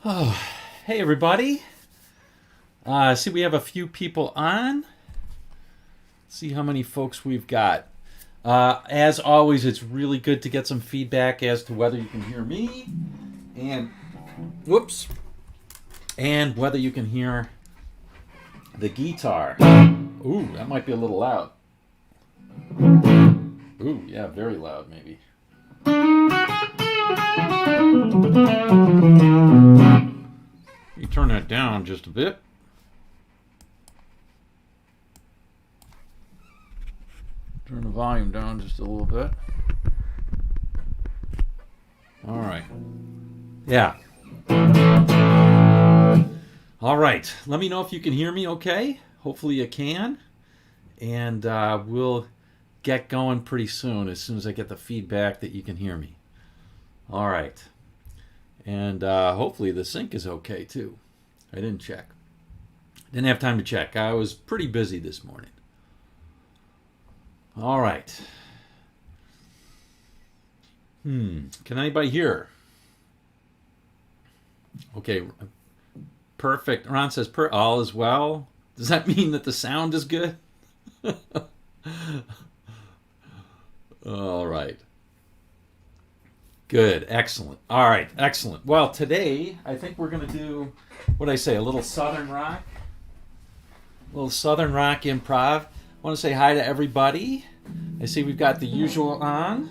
Oh, hey everybody. See, we have a few people on. See how many folks we've got. As always, it's really good to get some feedback as to whether you can hear me and whoops, and whether you can hear the guitar. Ooh, that might be a little loud. Ooh, yeah, very loud maybe. You turn that down just a bit. Turn the volume down just a little bit. All right. Yeah. All right. Let me know if you can hear me okay. Hopefully you can. And we'll get going pretty soon as I get the feedback that you can hear me. All right. And hopefully the sync is okay too. I didn't check. Didn't have time to check. I was pretty busy this morning. All right. Can anybody hear? Okay. Perfect. Ron says all is well. Does that mean that the sound is good? All right. Good. Excellent. All right. Excellent. Well, today I think we're going to do, what did I say, a little Southern rock? A little Southern rock improv. I want to say hi to everybody. I see we've got the usual on,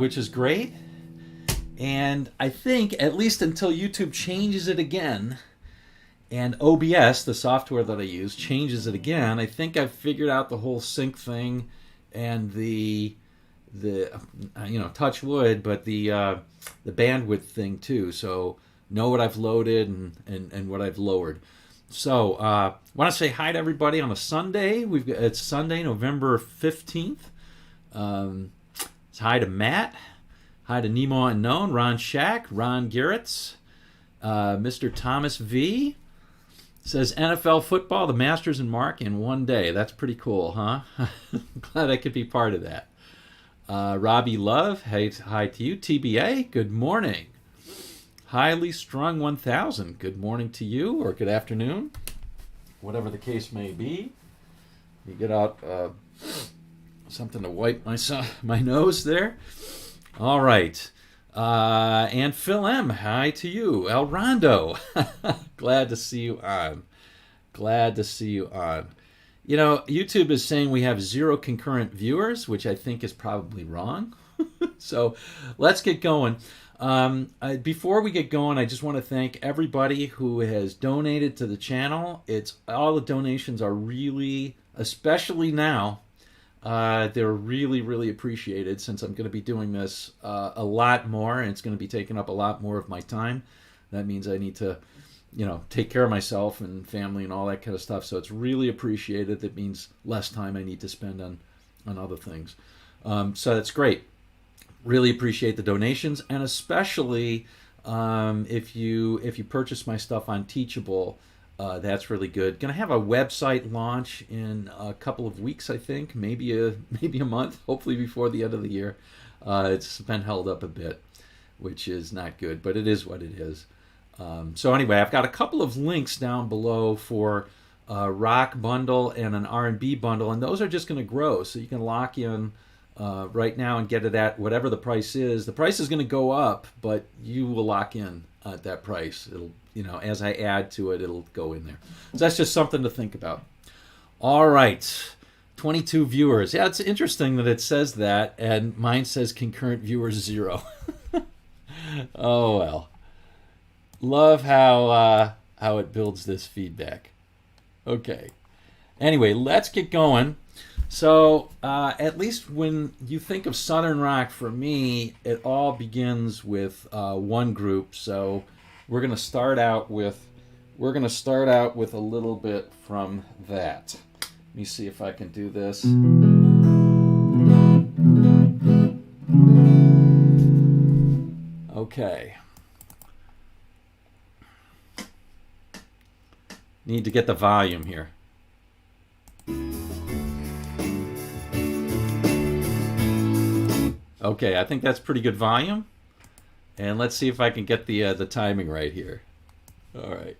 which is great. And I think, at least until YouTube changes it again, and OBS, the software that I use, changes it again, I think I've figured out the whole sync thing and the touch wood, but the bandwidth thing too. So know what I've loaded and what I've lowered. So want to say hi to everybody on a Sunday. It's Sunday, November 15th. Hi to Matt. Hi to Nemo Unknown, Ron Shack, Ron Garretts, Mr. Thomas V. Says NFL football, the Masters and Mark in one day. That's pretty cool, huh? Glad I could be part of that. Robbie Love, hey, hi to you. TBA, good morning. Highly Strung 1000, good morning to you, or good afternoon, whatever the case may be. You get out something to wipe my nose there. All right. And Phil M., hi to you. El Rondo, glad to see you on. Glad to see you on. You know, YouTube is saying we have 0 concurrent viewers, which I think is probably wrong. So let's get going. Before we get going, I just want to thank everybody who has donated to the channel. All the donations are really, especially now, they're really, really appreciated, since I'm going to be doing this a lot more, and it's going to be taking up a lot more of my time. That means I need to, take care of myself and family and all that kind of stuff. So it's really appreciated. That means less time I need to spend on other things. So that's great. Really appreciate the donations, and especially if you purchase my stuff on Teachable. That's really good. Gonna have a website launch in a couple of weeks, I think, maybe a month, hopefully before the end of the year. It's been held up a bit, which is not good, but it is what it is. So anyway, I've got a couple of links down below for a rock bundle and an R&B bundle, and those are just going to grow, so you can lock in right now and get it at whatever the price is. The price is going to go up, but you will lock in at that price. It'll, as I add to it, it'll go in there. So that's just something to think about. All right, 22 viewers. Yeah, it's interesting that it says that, and mine says concurrent viewers 0. Oh well. Love how it builds this feedback. Okay. Anyway, let's get going. So, at least when you think of Southern rock, for me, it all begins with one group. So, we're going to start out with a little bit from that. Let me see if I can do this. Okay. Need to get the volume here. Okay, I think that's pretty good volume. And let's see if I can get the timing right here. All right.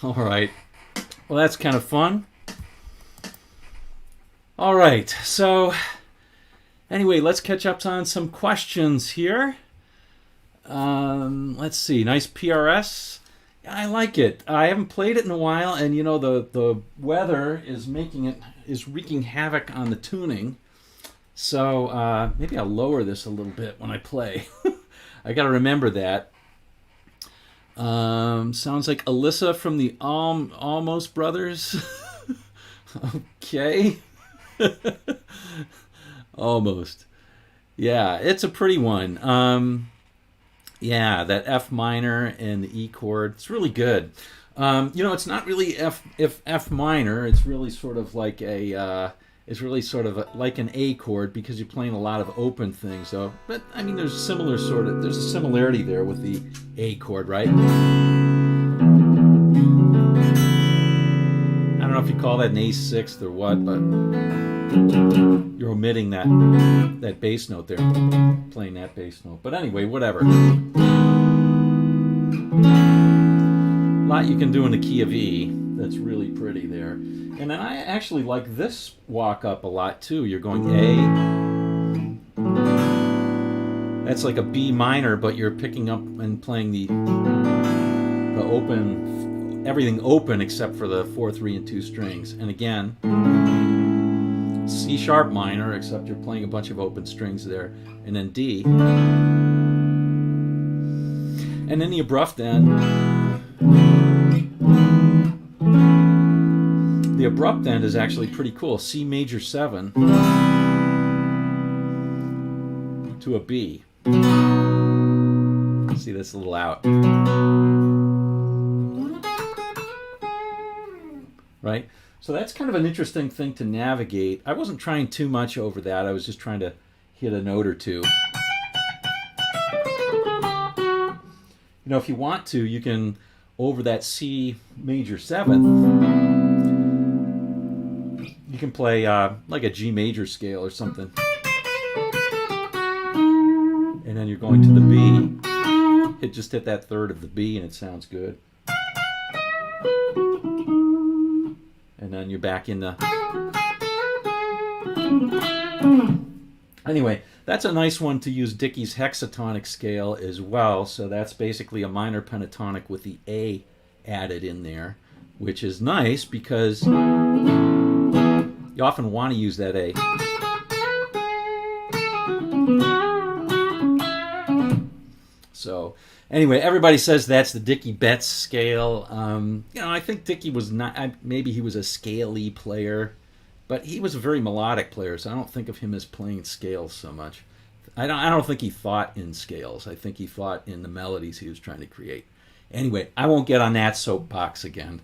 All right. Well, that's kind of fun. All right. So, anyway, let's catch up on some questions here. Let's see. Nice PRS. I like it. I haven't played it in a while, and you know the weather is wreaking havoc on the tuning. So maybe I'll lower this a little bit when I play. I got to remember that. Sounds like Alyssa from the Almost Brothers. Okay. Almost. Yeah, it's a pretty one. Yeah, that F minor and the E chord. It's really good. It's not really F minor. It's really sort of like a is really sort of like an A chord because you're playing a lot of open things. So, but I mean, there's a similarity there with the A chord, right? I don't know if you call that an A6th or what, but you're omitting that bass note there, playing that bass note. But anyway, whatever. A lot you can do in the key of E. That's really pretty there. And then I actually like this walk up a lot too. You're going A. That's like a B minor, but you're picking up and playing the open, everything open except for the 4, 3, and 2 strings. And again, C sharp minor, except you're playing a bunch of open strings there. And then D. And then the abrupt end. The abrupt end is actually pretty cool. C major 7 to a B. See, that's a little out. Right? So that's kind of an interesting thing to navigate. I wasn't trying too much over that. I was just trying to hit a note or two. You know, if you want to, you can, over that C major 7th, you can play like a G major scale or something. And then you're going to the B. Just hit that third of the B and it sounds good. And then you're back in the... Anyway, that's a nice one to use Dickey's hexatonic scale as well. So that's basically a minor pentatonic with the A added in there, which is nice because you often want to use that A. So anyway, everybody says that's the Dickie Betts scale. You know, I think Dickie was not, maybe he was a scale-y player, but he was a very melodic player, so I don't think of him as playing scales so much. I don't think he thought in scales. I think he thought in the melodies he was trying to create. Anyway, I won't get on that soapbox again.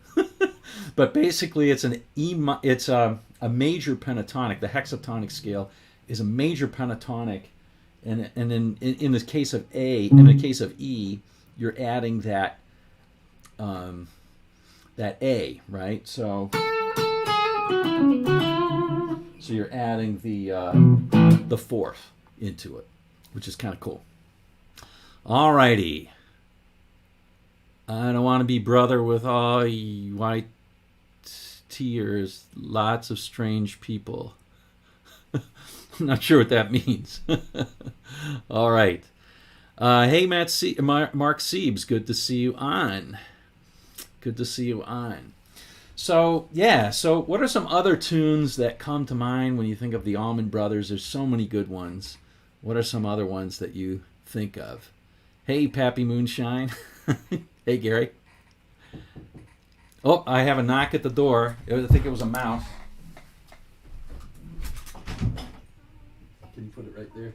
But basically, it's a major pentatonic. The hexatonic scale is a major pentatonic, and in the case of A, in the case of E, you're adding that A, right? So you're adding the fourth into it, which is kind of cool. All righty. I don't want to be brother with all white tears, lots of strange people. I'm not sure what that means. All right. Hey, Mark Siebes, good to see you on. Good to see you on. So, yeah, so what are some other tunes that come to mind when you think of the Allman Brothers? There's so many good ones. What are some other ones that you think of? Hey, Pappy Moonshine. Hey, Gary. Oh, I have a knock at the door. I think it was a mouse. Can you put it right there?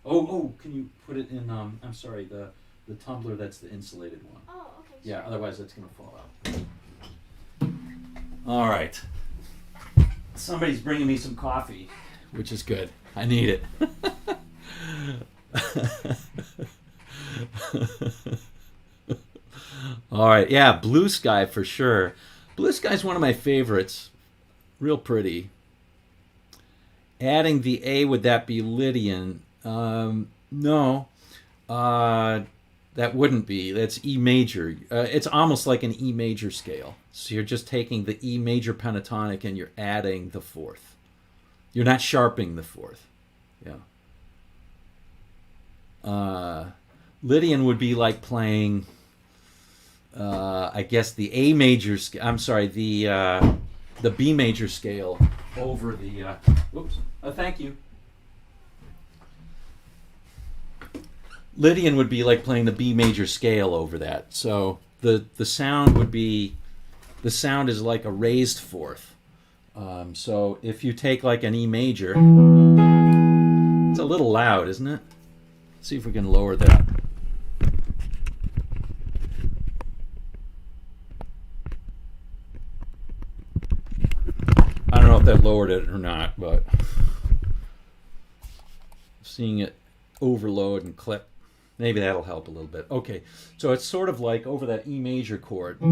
Oh, can you put it in, I'm sorry, the tumbler that's the insulated one. Oh, okay. Yeah, otherwise that's going to fall out. All right. Somebody's bringing me some coffee, which is good. I need it. All right, yeah, Blue Sky for sure. Blue Sky is one of my favorites. Real pretty. Adding the A, would that be Lydian? No, that wouldn't be. That's E major. It's almost like an E major scale. So you're just taking the E major pentatonic and you're adding the fourth. You're not sharping the fourth. Yeah. Lydian would be like playing, I guess, the A major scale. I'm sorry, the B major scale over the. Whoops. Thank you. Lydian would be like playing the B major scale over that. So the sound would be, the sound is like a raised fourth. So if you take like an E major, it's a little loud, isn't it? Let's see if we can lower that. I don't know if that lowered it or not, but seeing it overload and clip, maybe that'll help a little bit. Okay, so it's sort of like over that E major chord, if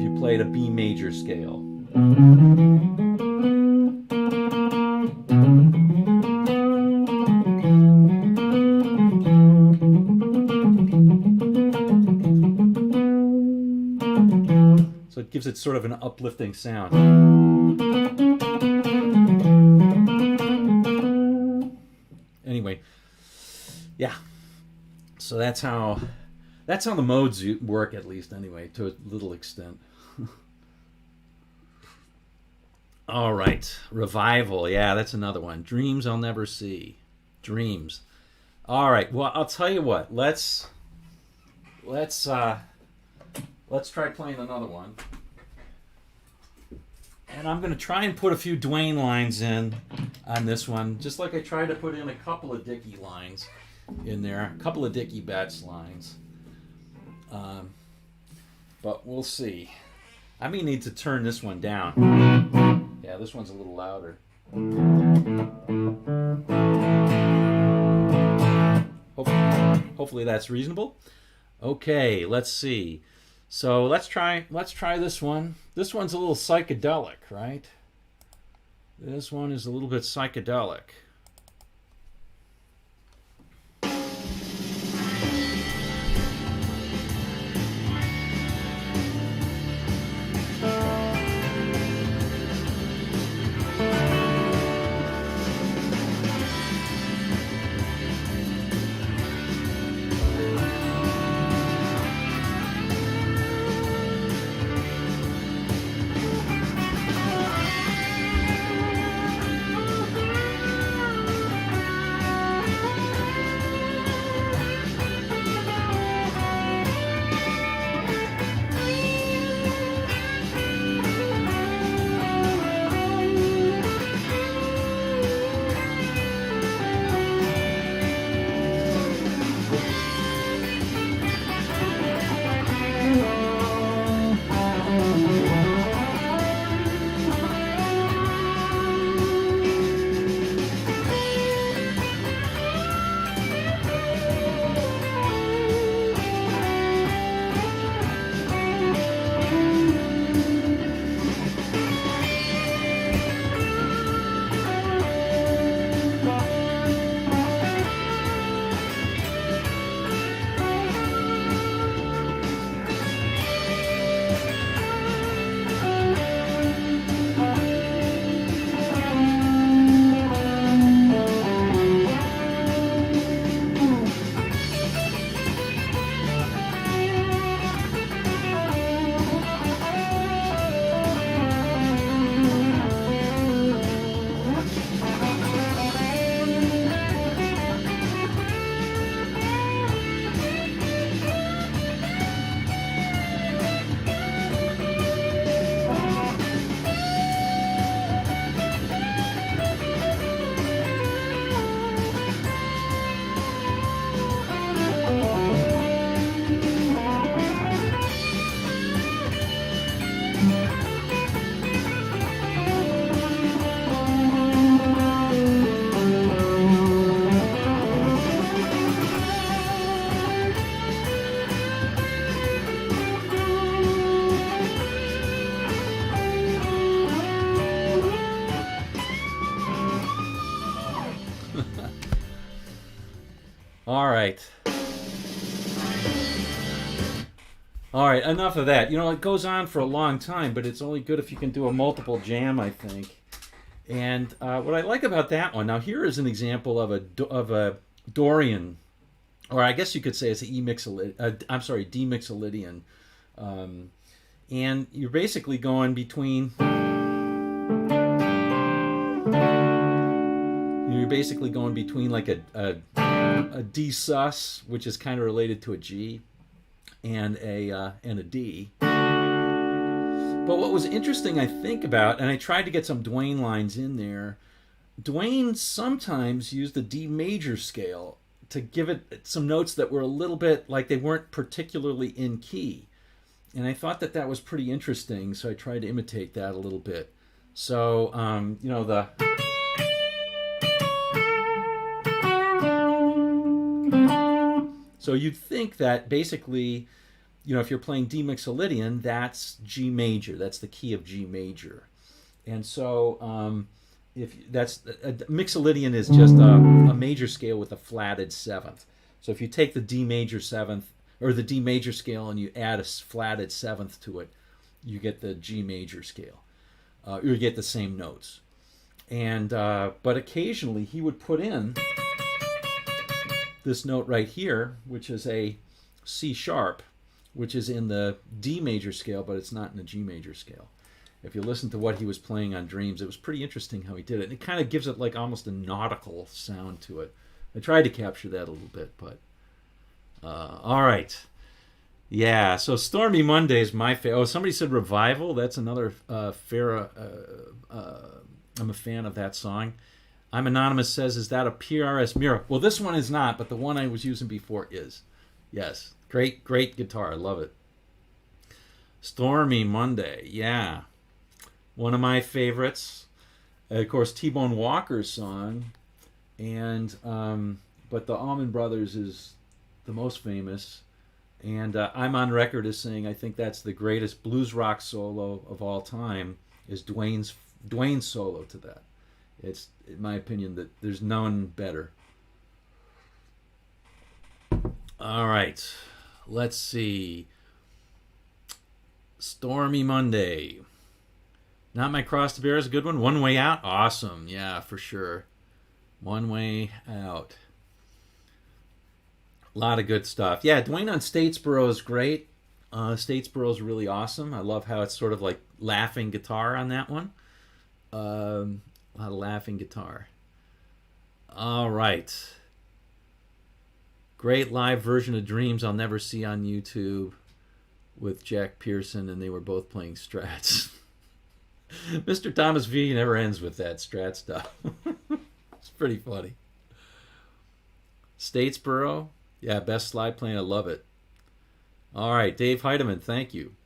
you played a B major scale. So it gives it sort of an uplifting sound. Anyway, yeah. So that's how the modes work, at least anyway, to a little extent. All right, Revival. Yeah, that's another one. Dreams I'll Never See. Dreams. All right. Well, I'll tell you what. Let's try playing another one. And I'm going to try and put a few Dwayne lines in on this one, just like I tried to put in a couple of Dickie lines in there, a couple of Dickie Betts lines. But we'll see. I may need to turn this one down. Yeah, this one's a little louder. Hopefully that's reasonable. Okay, let's see. So let's try this one. This one's a little psychedelic, right? This one is a little bit psychedelic. All right. All right, enough of that. You know, it goes on for a long time, but it's only good if you can do a multiple jam, I think. And what I like about that one, now here is an example of a Dorian, or I guess you could say it's an D mixolydian. And you're basically going between... You're basically going between like a D sus, which is kind of related to a G, and a D. But what was interesting, I think about, and I tried to get some Dwayne lines in there, Dwayne sometimes used the D major scale to give it some notes that were a little bit like they weren't particularly in key. And I thought that was pretty interesting, so I tried to imitate that a little bit. So, the so you'd think that basically, if you're playing D Mixolydian, that's G major. That's the key of G major. And so, if that's a Mixolydian is just a major scale with a flatted seventh. So if you take the D major seventh or the D major scale and you add a flatted seventh to it, you get the G major scale. You get the same notes. And but occasionally he would put in this note right here, which is a C sharp, which is in the D major scale, but it's not in the G major scale. If you listen to what he was playing on Dreams, it was pretty interesting how he did it. And it kind of gives it like almost a nautical sound to it. I tried to capture that a little bit, but all right. Yeah, so Stormy Monday is my favorite. Oh, somebody said Revival. That's another fair. I'm a fan of that song. I'm Anonymous says, is that a PRS Mira? Well, this one is not, but the one I was using before is. Yes, great guitar. I love it. Stormy Monday, yeah. One of my favorites. Of course, T-Bone Walker's song. And but the Allman Brothers is the most famous. And I'm on record as saying I think that's the greatest blues rock solo of all time is Dwayne's solo to that. It's, in my opinion, that there's none better. All right. Let's see. Stormy Monday. Not My Cross to Bear is a good one. One Way Out. Awesome. Yeah, for sure. One Way Out. A lot of good stuff. Yeah, Dwayne on Statesboro is great. Statesboro is really awesome. I love how it's sort of like laughing guitar on that one. A lot of laughing guitar. All right. Great live version of Dreams I'll never see on YouTube with Jack Pearson, and they were both playing Strats. Mr. Thomas V never ends with that Strat stuff. It's pretty funny. Statesboro. Yeah, best slide playing. I love it. All right, Dave Heidemann, thank you.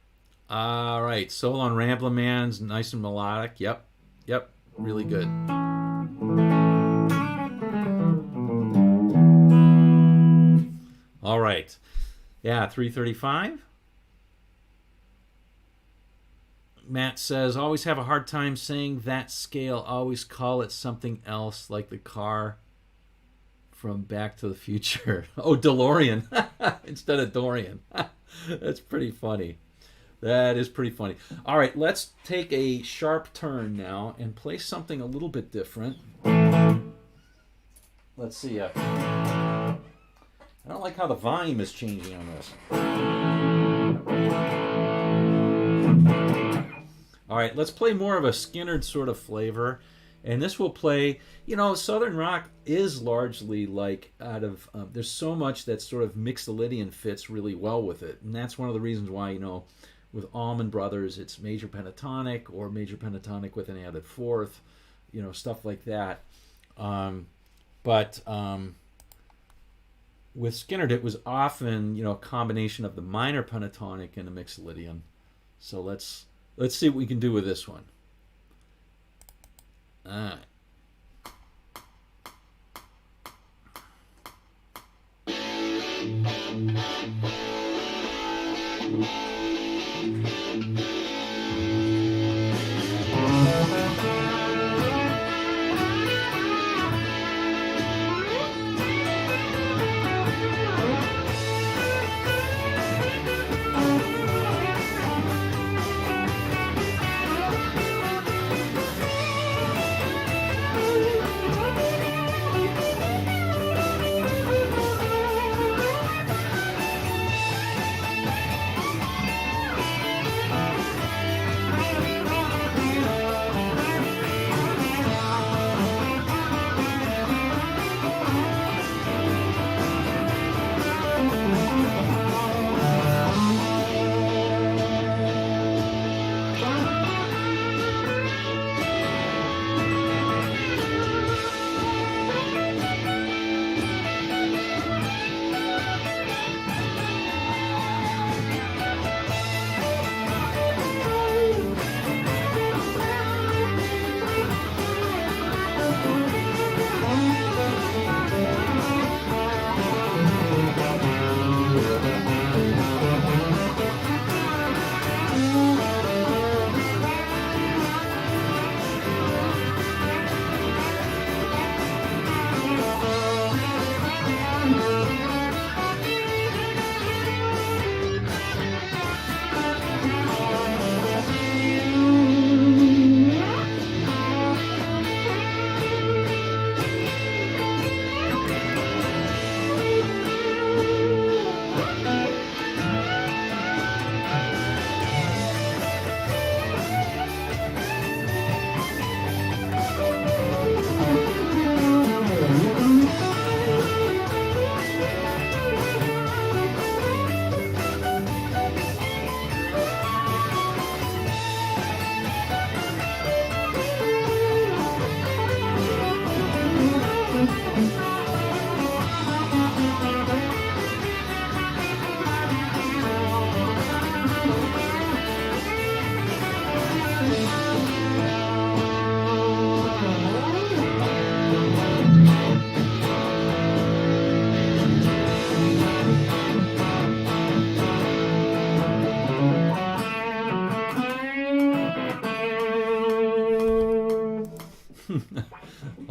All right, Soul on Ramblin' Man's nice and melodic. Yep, really good. All right. Yeah, 335. Matt says, always have a hard time saying that scale. Always call it something else, like the car from Back to the Future. Oh, DeLorean instead of Dorian. That's pretty funny. That is pretty funny. All right, let's take a sharp turn now and play something a little bit different. Let's see. I don't like how the volume is changing on this. All right, let's play more of a Skynyrd sort of flavor. And this will play, Southern rock is largely like out of, there's so much that sort of Mixolydian fits really well with it. And that's one of the reasons why, with Allman Brothers, it's major pentatonic or major pentatonic with an added fourth, stuff like that. But with Skynyrd, it was often, a combination of the minor pentatonic and the Mixolydian. So let's see what we can do with this one. All right.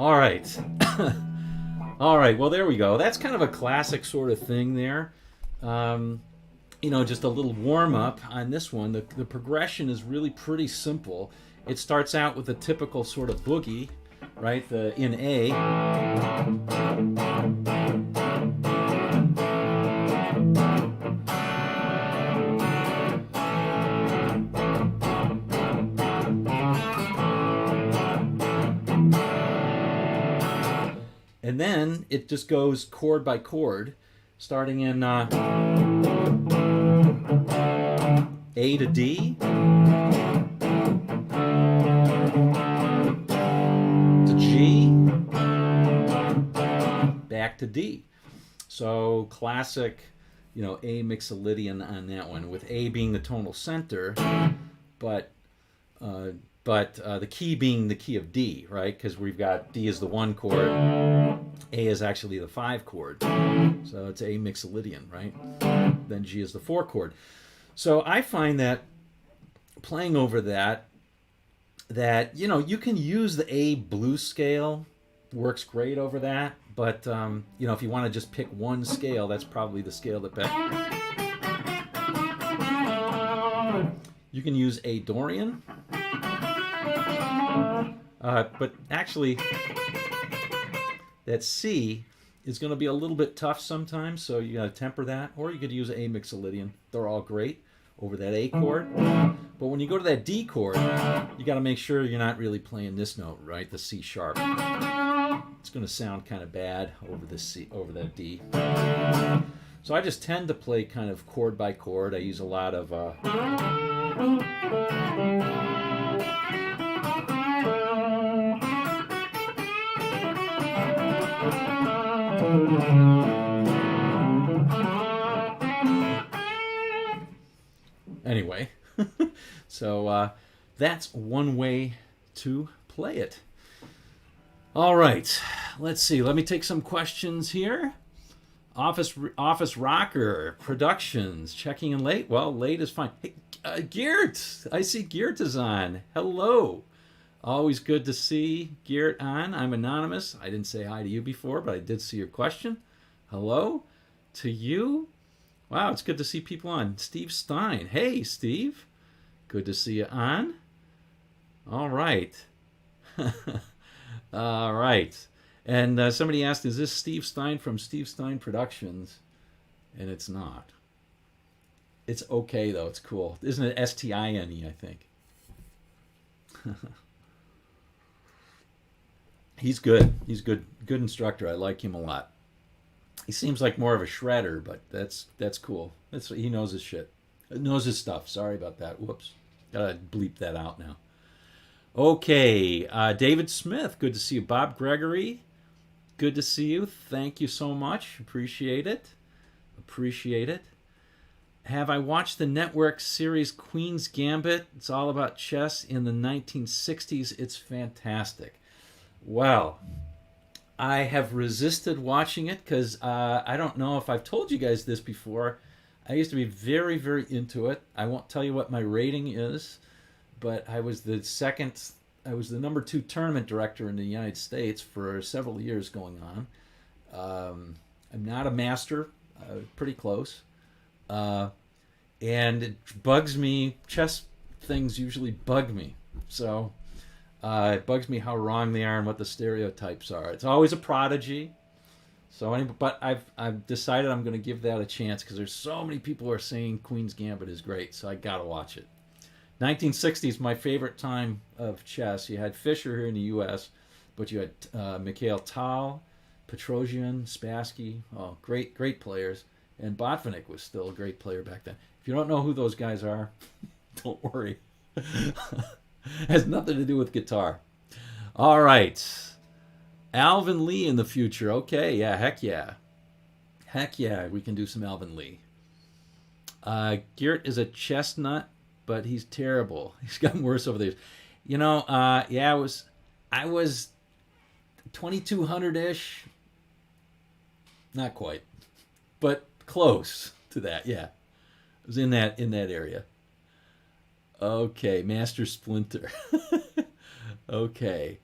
All right. All right. Well, there we go. That's kind of a classic sort of thing there. Um, just a little warm up on this one. The progression is really pretty simple. It starts out with a typical sort of boogie, right? In A. And then it just goes chord by chord, starting in A to D, to G, back to D. So classic, A mixolydian on that one, with A being the tonal center, but the key being the key of D, right? Because we've got D is the 1 chord, A is actually the 5 chord, so it's A mixolydian, right? Then G is the 4 chord. So I find that playing over that you can use the A blues scale, works great over that, but if you want to just pick one scale, that's probably the scale that best. You can use A Dorian. But actually, that C is going to be a little bit tough sometimes, so you got to temper that. Or you could use A mixolydian. They're all great over that A chord. But when you go to that D chord, you got to make sure you're not really playing this note, right? The C sharp. It's going to sound kind of bad over the C, over that D. So I just tend to play kind of chord by chord. I use a lot of anyway. So that's one way to play it. All right, let's see. Let me take some questions here. Office Rocker Productions, checking in late. Well, late is fine. Hey, Geert, I see Geert is on. Hello. Always good to see Geert on. I'm anonymous. I didn't say hi to you before, but I did see your question. Hello to you. Wow, it's good to see people on. Steve Stein. Hey, Steve. Good to see you on. All right. All right. And somebody asked, is this Steve Stein from Steve Stein Productions? And it's not. It's okay, though. It's cool. Isn't it S-T-I-N-E, I think? He's good. He's good instructor. I like him a lot. He seems like more of a shredder, but that's cool. He knows his shit. Knows his stuff. Sorry about that. Whoops. Gotta bleep that out now. Okay. David Smith. Good to see you. Bob Gregory. Good to see you. Thank you so much. Appreciate it. Appreciate it. Have I watched the network series Queen's Gambit? It's all about chess in the 1960s. It's fantastic. Well, I have resisted watching it because I don't know if I've told you guys this before. I used to be very, very into it. I won't tell you what my rating is, but I was the number 2 tournament director in the United States for several years going on. I'm not a master, pretty close. And it bugs me. Chess things usually bug me. So it bugs me how wrong they are and what the stereotypes are. It's always a prodigy. But I've decided I'm going to give that a chance because there's so many people who are saying Queen's Gambit is great, so I got to watch it. 1960s, my favorite time of chess. You had Fischer here in the U.S., but you had Mikhail Tal, Petrosian, Spassky. Oh, great players. And Botvinnik was still a great player back then. If you don't know who those guys are, don't worry. Has nothing to do with guitar. All right. Alvin Lee in the future. Okay, yeah, heck yeah. Heck yeah, we can do some Alvin Lee. Geert is a chestnut, but he's terrible. He's gotten worse over the years. I was 2200-ish. Not quite, but close to that, yeah. I was in that area. Okay, Master Splinter. Okay.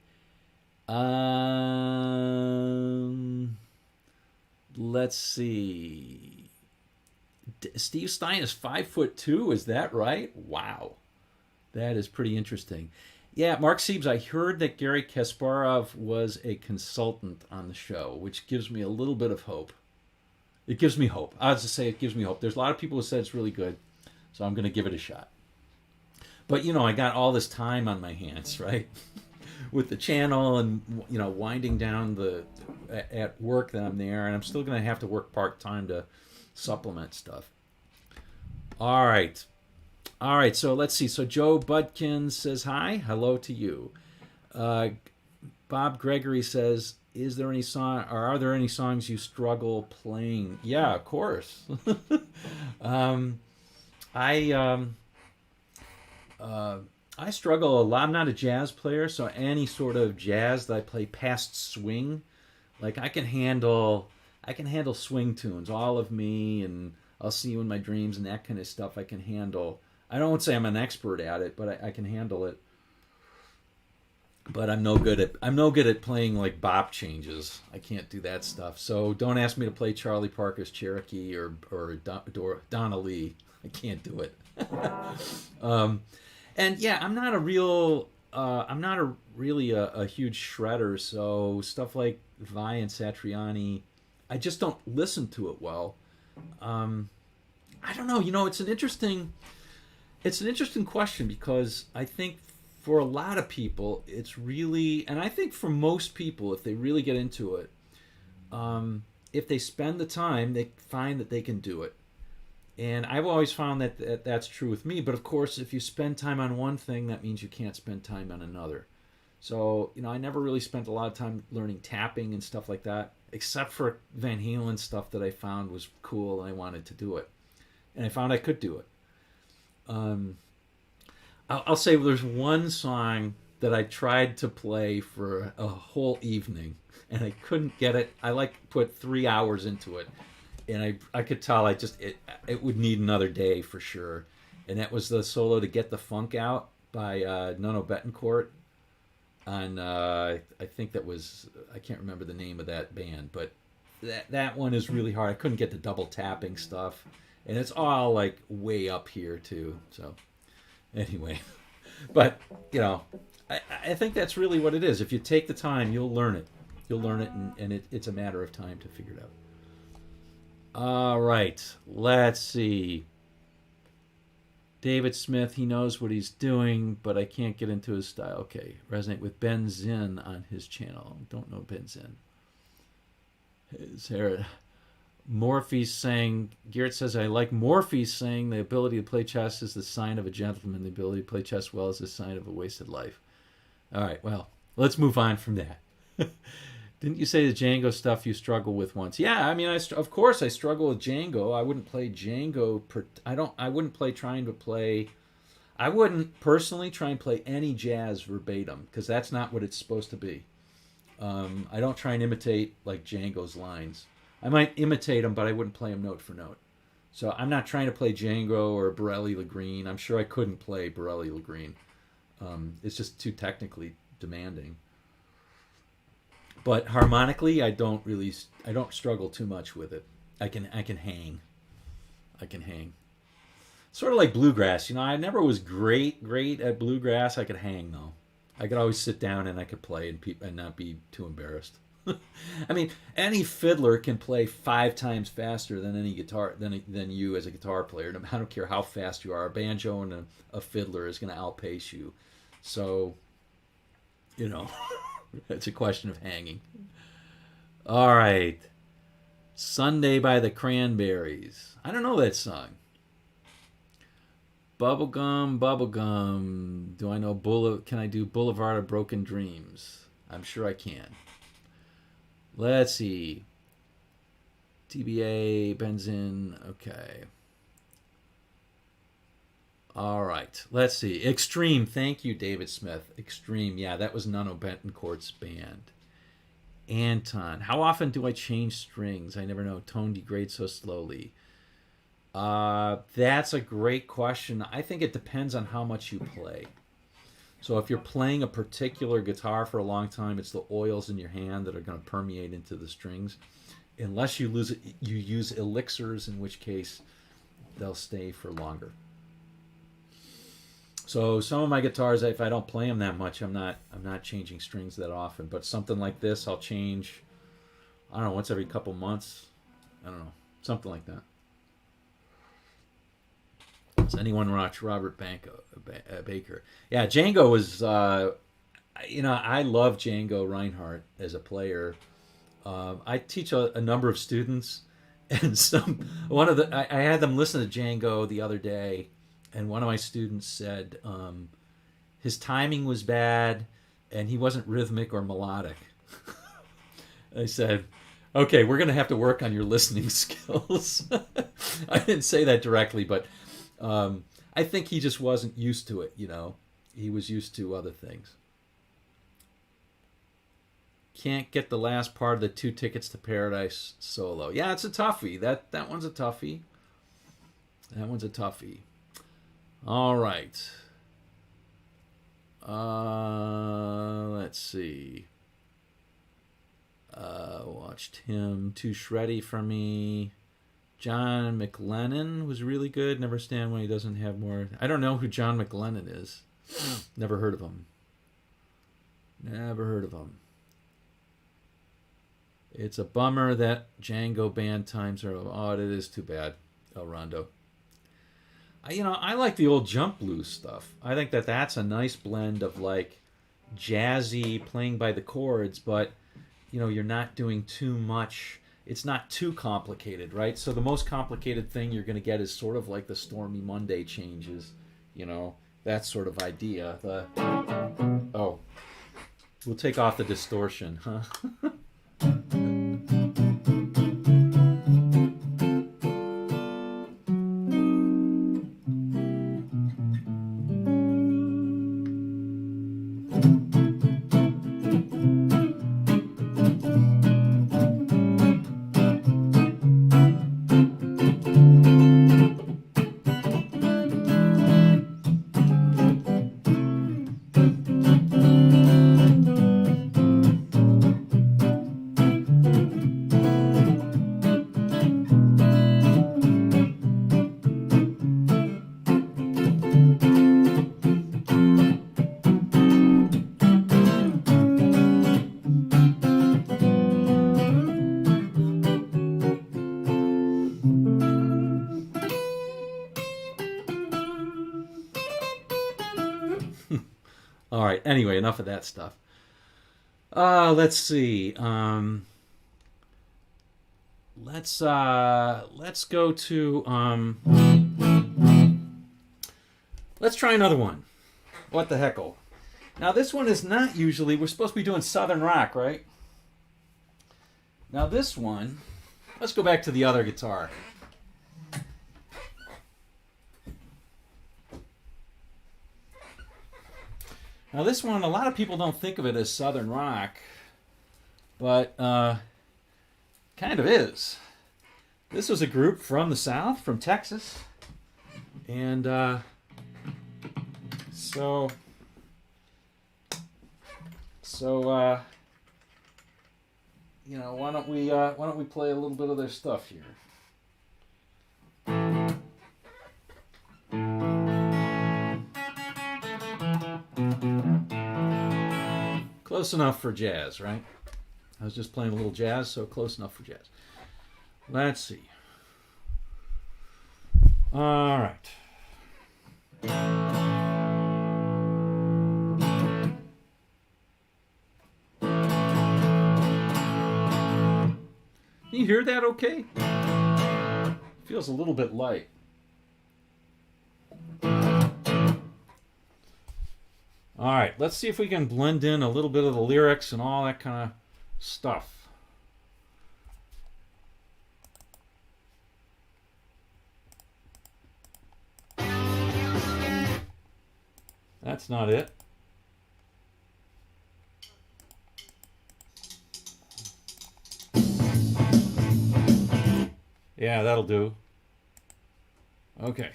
Let's see. Steve Stein is 5'2". Is that right? Wow, that is pretty interesting. Yeah, Mark Siebes, I heard that Gary Kasparov was a consultant on the show, which gives me a little bit of hope. It gives me hope. I was to say it gives me hope. There's a lot of people who said it's really good, so I'm going to give it a shot. But I got all this time on my hands, right? With the channel and winding down at work that I'm there, and I'm still going to have to work part-time to supplement stuff. All right. So let's see. So Joe Budkin says hi. Hello to you. Bob Gregory says, "Is there any song, or are there any songs you struggle playing?" Yeah, of course. I I struggle a lot. I'm not a jazz player, so any sort of jazz that I play past swing, like I can handle swing tunes, All of Me and I'll See You in My Dreams and that kind of stuff. I can handle. I don't say I'm an expert at it, but I can handle it. But I'm no good at playing like bop changes. I can't do that stuff. So don't ask me to play Charlie Parker's Cherokee or Donna Lee. I can't do it. And yeah, I'm not really a huge shredder. So stuff like Vai and Satriani, I just don't listen to it well. I don't know. It's an interesting question because I think for a lot of people, it's really, and I think for most people, if they really get into it, if they spend the time, they find that they can do it. And I've always found that that's true with me. But of course, if you spend time on one thing, that means you can't spend time on another. So, I never really spent a lot of time learning tapping and stuff like that, except for Van Halen stuff that I found was cool and I wanted to do it. And I found I could do it. I'll say there's one song that I tried to play for a whole evening and I couldn't get it. I put 3 hours into it. And I could tell it would need another day for sure. And that was the solo to Get the Funk Out by Nono Betancourt. On I think that was, I can't remember the name of that band, but that one is really hard. I couldn't get the double tapping stuff, and it's all like way up here too. So anyway, but I think that's really what it is. If you take the time, you'll learn it. And it's a matter of time to figure it out. All right, let's see. David Smith, he knows what he's doing, but I can't get into his style. Okay, resonate with Ben Zinn on his channel. Don't know Ben Zinn. Morphe's saying, Garrett says, I like Morphe's saying the ability to play chess is the sign of a gentleman. The ability to play chess well is the sign of a wasted life. All right, well, let's move on from that. Didn't you say the Django stuff you struggle with once? Yeah, I mean, of course I struggle with Django. I wouldn't play Django. I wouldn't personally try and play any jazz verbatim because that's not what it's supposed to be. I don't try and imitate like Django's lines. I might imitate them, but I wouldn't play them note for note. So I'm not trying to play Django or Borelli Lagreen. I'm sure I couldn't play Borelli Lagreen. It's just too technically demanding. But harmonically, I don't struggle too much with it. I can hang. Sort of like bluegrass. I never was great at bluegrass. I could hang though. I could always sit down and I could play and not be too embarrassed. I mean, any fiddler can play 5 times faster than any guitar than you as a guitar player. I don't care how fast you are. A banjo and a fiddler is going to outpace you. So, it's a question of hanging. All right. Sunday by the Cranberries. I don't know that song. Bubblegum. Do I know can I do Boulevard of Broken Dreams? I'm sure I can. Let's see. TBA, Benzin. Okay. All right. Let's see. Extreme. Thank you, David Smith. Extreme. Yeah, that was Nuno Betancourt's band. Anton. How often do I change strings? I never know. Tone degrades so slowly. That's a great question. I think it depends on how much you play. So if you're playing a particular guitar for a long time, it's the oils in your hand that are going to permeate into the strings. Unless you lose it, you use elixirs, in which case they'll stay for longer. So some of my guitars, if I don't play them that much, I'm not changing strings that often. But something like this, I'll change, I don't know, once every couple months. I don't know, something like that. Does anyone watch Robert Baker? Yeah, Django was, I love Django Reinhardt as a player. I teach a number of students, and I had them listen to Django the other day, and one of my students said his timing was bad, and he wasn't rhythmic or melodic. I said, okay, we're going to have to work on your listening skills. I didn't say that directly, but I think he just wasn't used to it, He was used to other things. Can't get the last part of the 2 Tickets to Paradise solo. Yeah, it's a toughie. That one's a toughie. That one's a toughie. All right. Let's see. Watched him. Too shreddy for me. John McLennan was really good. Never stand when he doesn't have more. I don't know who John McLennan is. Never heard of him. Never heard of him. It's a bummer that Django band times are. Oh, it is too bad, El Rondo. I like the old jump blues stuff. I think that's a nice blend of like jazzy playing by the chords, but you're not doing too much. It's not too complicated, right? So the most complicated thing you're going to get is sort of like the Stormy Monday changes, that sort of idea. We'll take off the distortion, huh? All right. Anyway, enough of that stuff. Let's see. Let's go to. Let's try another one. What the heckle? Now this one is not usually. We're supposed to be doing Southern rock, right? Now this one. Let's go back to the other guitar. Now this one, a lot of people don't think of it as Southern rock, but kind of is. This was a group from the South, from Texas, and so why don't we play a little bit of their stuff here? Close enough for jazz, right? I was just playing a little jazz, so close enough for jazz. Let's see. All right. Can you hear that okay? Feels a little bit light. All right, let's see if we can blend in a little bit of the lyrics and all that kind of stuff. That's not it. Yeah, that'll do. Okay.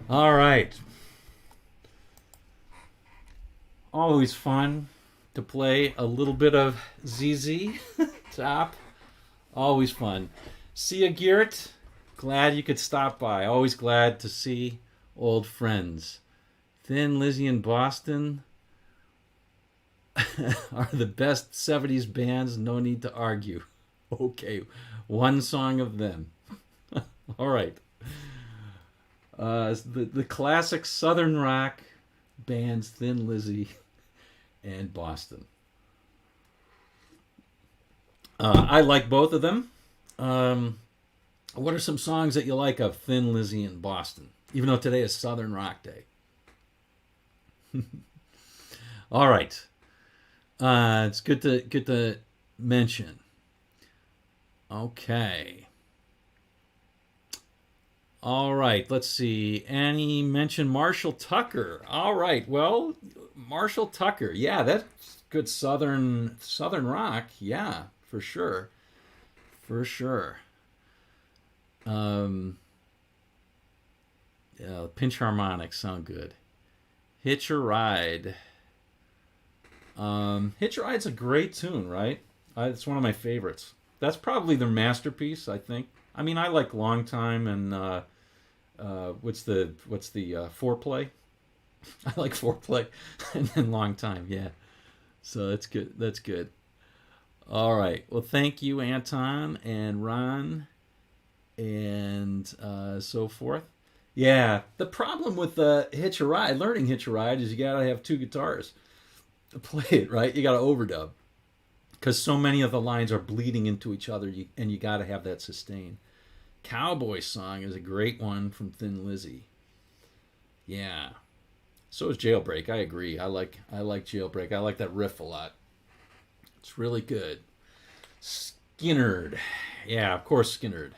All right. Always fun to play a little bit of ZZ Top. Always fun. See you, Geert. Glad you could stop by. Always glad to see old friends. Thin Lizzy and Boston are the best 70s bands. No need to argue. Okay, one song of them. All right. The classic Southern rock bands, Thin Lizzy and Boston. I like both of them. What are some songs that you like of Thin Lizzy and Boston? Even though today is Southern Rock Day. All right. It's good to mention. Okay. All right. Let's see. Annie mentioned Marshall Tucker. All right. Well, Marshall Tucker. Yeah, that's good Southern rock. Yeah, for sure. For sure. Yeah, pinch harmonics sound good. Hitch a Ride. Hitch a Ride's a great tune, right? It's one of my favorites. That's probably their masterpiece, I think. I mean, I like Long Time and what's the Foreplay? I like Foreplay and then Long Time, yeah. So that's good. That's good. All right. Well, thank you, Anton and Ron and so forth. Yeah, the problem with Hitch a Ride, learning Hitch a Ride, is you gotta have two guitars to play it, right? You gotta overdub because so many of the lines are bleeding into each other, and you gotta have that sustain. Cowboy Song is a great one from Thin Lizzy. Yeah. So is Jailbreak. I agree. I like Jailbreak. I like that riff a lot. It's really good. Skinnerd. Yeah, of course, Skinnerd.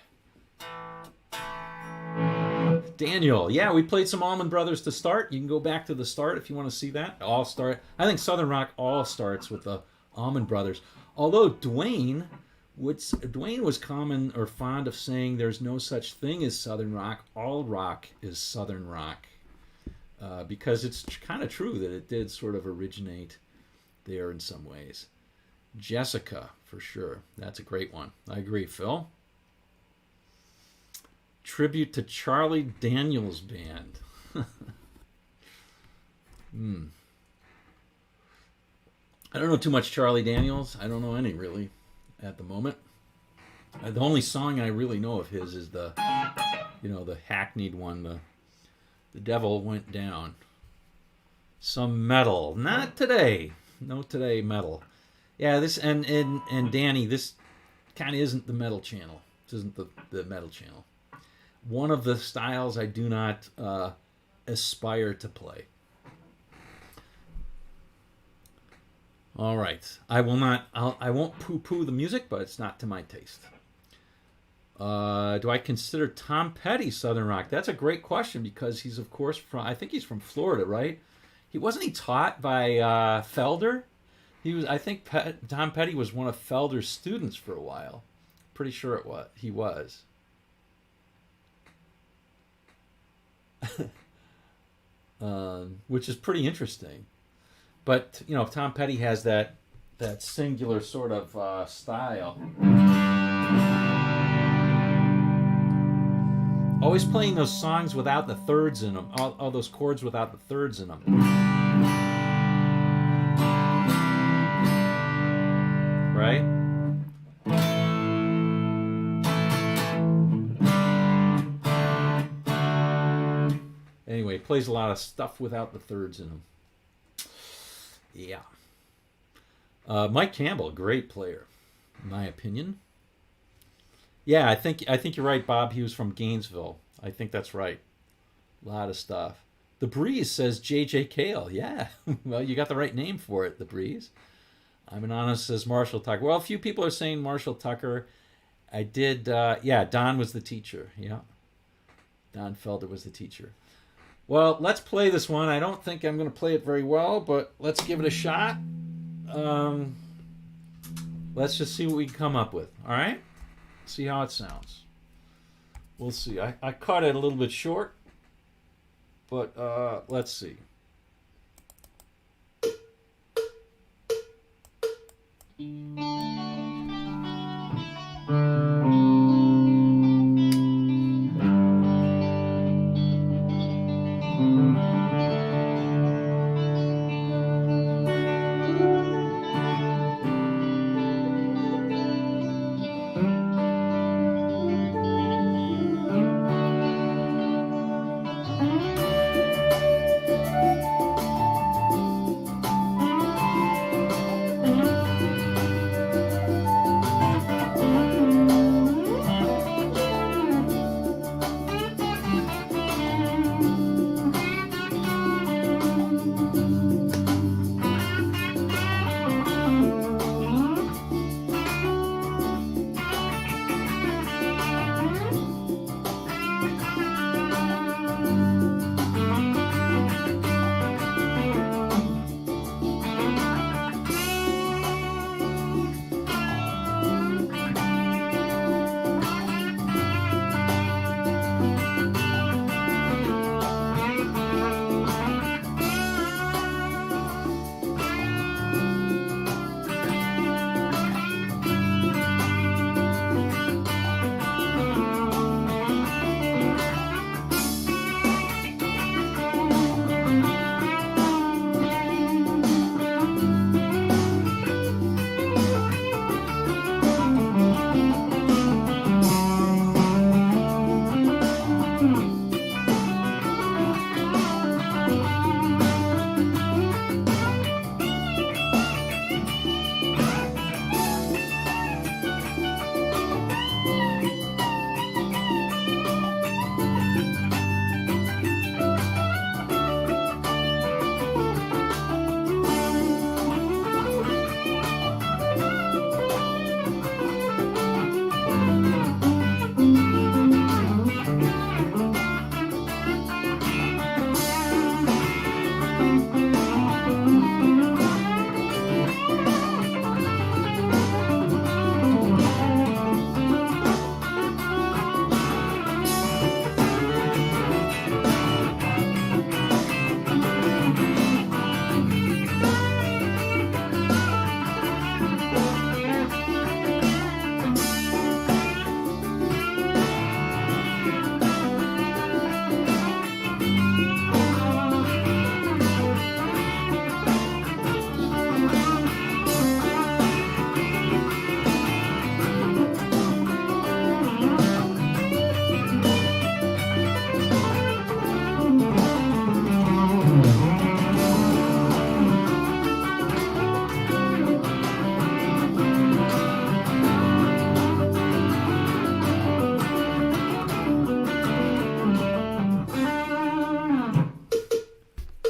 Daniel. Yeah, we played some Allman Brothers to start. You can go back to the start if you want to see that. All start. I think Southern Rock all starts with the Allman Brothers. Although Dwayne was common or fond of saying there's no such thing as Southern Rock. All rock is Southern Rock. Because it's kind of true that it did sort of originate there in some ways. Jessica, for sure. That's a great one. I agree. Phil? Tribute to Charlie Daniels Band. I don't know too much Charlie Daniels. I don't know any, really, at the moment. The only song I really know of his is the hackneyed one, The Devil Went Down. Some metal. Not today. No today metal. Yeah, this and Danny, this kind of isn't the metal channel. This isn't the metal channel. One of the styles I do not aspire to play. All right. I won't poo-poo the music, but it's not to my taste. Do I consider Tom Petty Southern Rock? That's a great question because he's, of course, I think he's from Florida, right? Wasn't he taught by Felder? Tom Petty was one of Felder's students for a while. Pretty sure he was. Which is pretty interesting. But, Tom Petty has that singular sort of style. Always playing those songs without the thirds in them. All those chords without the thirds in them. Right? Anyway, plays a lot of stuff without the thirds in them. Yeah. Mike Campbell, great player, in my opinion. Yeah, I think you're right, Bob. He was from Gainesville. I think that's right. A lot of stuff. The Breeze says J.J. Cale. Yeah, well, you got the right name for it, The Breeze. I'm Anonymous says Marshall Tucker. Well, a few people are saying Marshall Tucker. I did, Don was the teacher. Yeah, Don Felder was the teacher. Well, let's play this one. I don't think I'm going to play it very well, but let's give it a shot. Let's just see what we can come up with. All right? See how it sounds. We'll see. I cut it a little bit short, but let's see.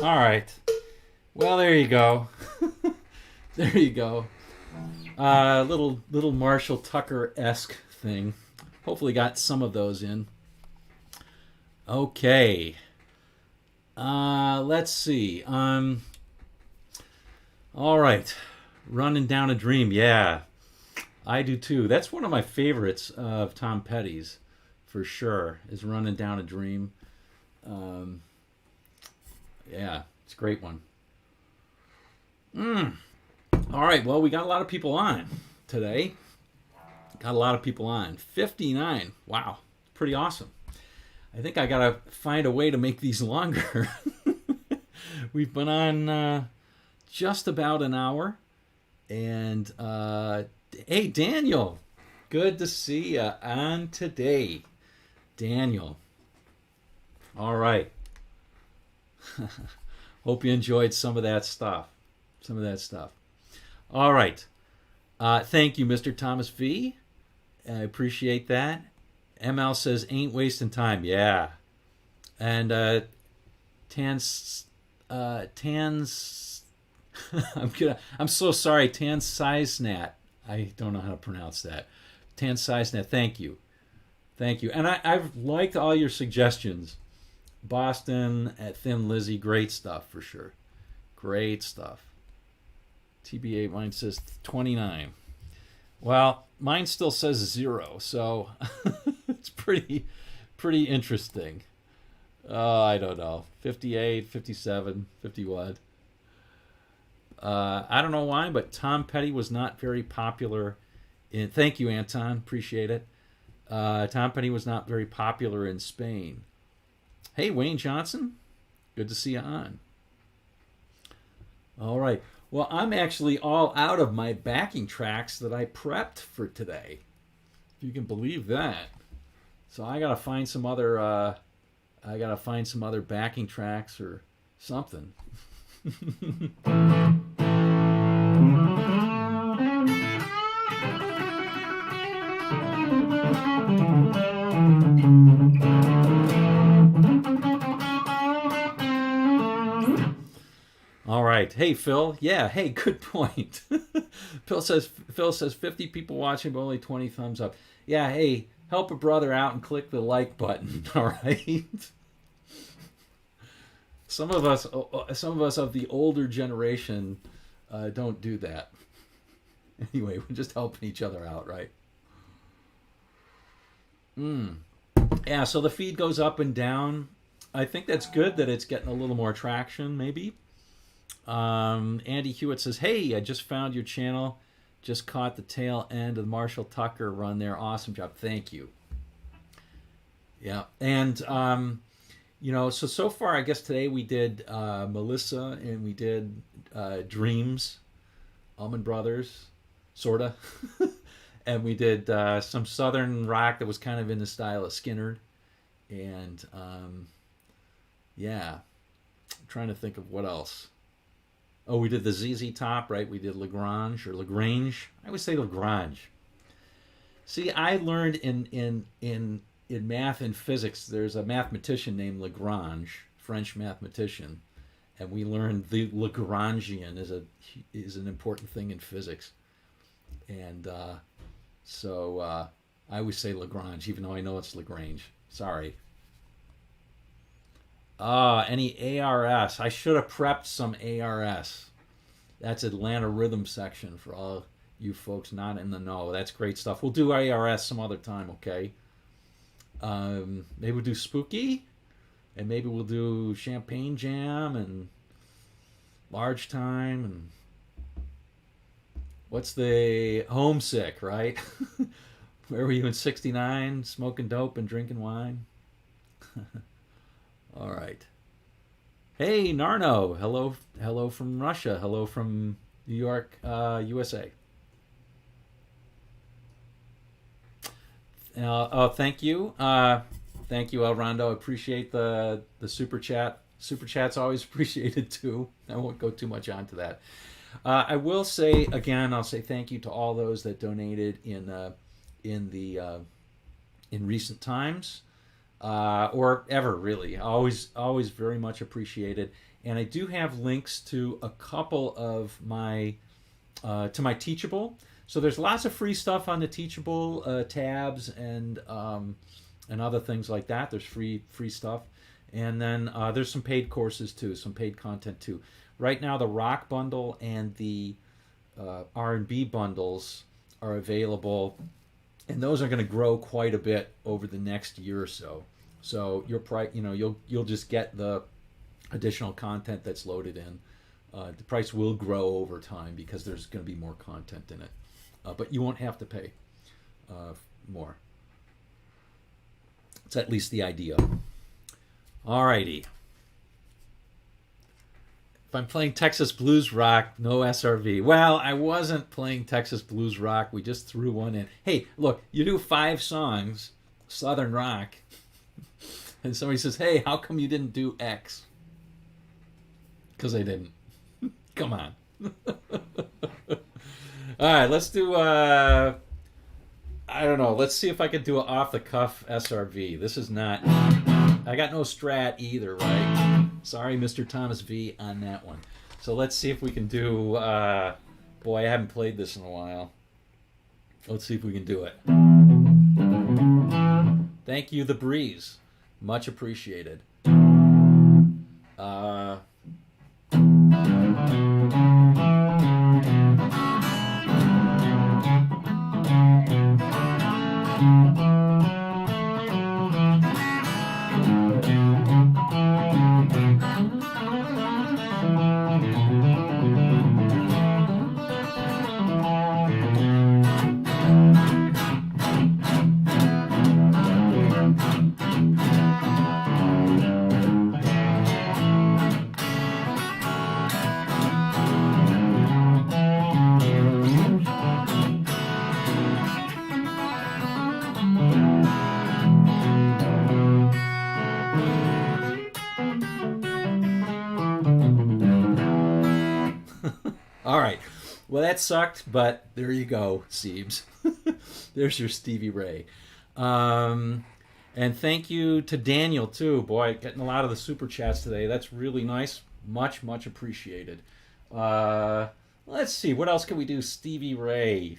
All right. Well, there you go. There you go. Little Marshall Tucker-esque thing. Hopefully got some of those in. Okay. Let's see. All right. Running Down a Dream. Yeah. I do too. That's one of my favorites of Tom Petty's, for sure, is Running Down a Dream. Yeah, it's a great one. All right, well, we got a lot of people on today. Got a lot of people on. 59. Wow, pretty awesome. I think I got to find a way to make these longer. We've been on just about an hour. And, hey, Daniel, good to see you on today. Daniel. All right. Hope you enjoyed some of that stuff. All right. Thank you, Mr. Thomas V. I appreciate that. ML says, ain't wasting time. Yeah. And Tans I'm so sorry, Tan Sizesnat. I don't know how to pronounce that. Tan Sizesnat, thank you. And I've liked all your suggestions. Boston at Thin Lizzy, great stuff for sure. Great stuff. TBA, mine says 29. Well, mine still says 0, so it's pretty interesting. I don't know. 58, 57, 51. I don't know why, but Tom Petty was not very popular in... Thank you, Anton. Appreciate it. Tom Petty was not very popular in Spain. Hey, Wayne Johnson. Good to see you on. All right. Well, I'm actually all out of my backing tracks that I prepped for today. If you can believe that. So I gotta find some other backing tracks or something. All right. Hey, Phil. Yeah. Hey, good point. Phil says 50 people watching, but only 20 thumbs up. Yeah. Hey, help a brother out and click the like button. All right. Some of us of the older generation don't do that. Anyway, we're just helping each other out, right? Yeah. So the feed goes up and down. I think that's good that it's getting a little more traction, maybe. Andy Hewitt says, hey, I just found your channel. Just caught the tail end of the Marshall Tucker run there. Awesome job. Thank you. Yeah. And, so far, I guess today we did Melissa and we did Dreams, Allman Brothers, sort of. And we did some Southern rock that was kind of in the style of Skinner. And, yeah. I'm trying to think of what else. Oh, we did the ZZ Top, right? We did Lagrange. I always say Lagrange. See, I learned in math and physics, there's a mathematician named Lagrange, French mathematician, and we learned the Lagrangian is an important thing in physics. And so I always say Lagrange, even though I know it's Lagrange. Sorry. Any ARS? I should have prepped some ARS. That's Atlanta Rhythm Section for all you folks not in the know. That's great stuff. We'll do ARS some other time, okay? Maybe we'll do Spooky, and maybe we'll do Champagne Jam and Large Time, and what's the Homesick, right? Where were you in 69? Smoking dope and drinking wine? All right. Hey, Narno. Hello from Russia. Hello from New York, USA. Thank you. Thank you, El Rondo. Appreciate the super chat. Super chat's always appreciated too. I won't go too much onto that. I will say again. I'll say thank you to all those that donated in recent times. or ever really. Always very much appreciated. And I do have links to a couple of my to my Teachable. So there's lots of free stuff on the Teachable tabs and other things like that. There's free stuff, and then there's some paid courses too, some paid content too. Right now, the rock bundle and the R&B bundles are available, and those are going to grow quite a bit over the next year or so. So you'll just get the additional content that's loaded in. The price will grow over time because there's going to be more content in it, but you won't have to pay more. It's at least the idea. Alrighty. If I'm playing Texas Blues Rock, no SRV. Well, I wasn't playing Texas Blues Rock. We just threw one in. Hey, look, you do 5 songs, Southern Rock, and somebody says, hey, how come you didn't do X? Because I didn't. Come on. All right, let's do, I don't know. Let's see if I can do an off-the-cuff SRV. This is not, I got no strat either, right? Sorry, Mr. Thomas V on that one. So let's see if we can do, boy, I haven't played this in a while. Let's see if we can do it. Thank you, The Breeze. Much appreciated. All right. Well, that sucked, but there you go, Siebes. There's your Stevie Ray. And thank you to Daniel, too. Boy, getting a lot of the super chats today. That's really nice. Much, much appreciated. Let's see. What else can we do? Stevie Ray.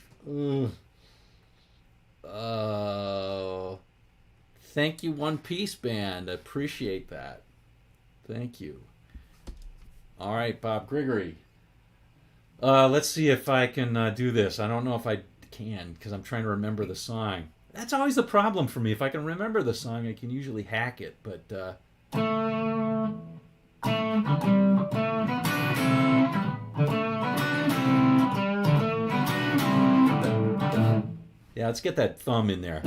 Thank you, One Piece Band. I appreciate that. Thank you. All right, Bob Grigory. Let's see if I can do this. I don't know if I can because I'm trying to remember the song. That's always the problem for me. If I can remember the song, I can usually hack it. But yeah, let's get that thumb in there.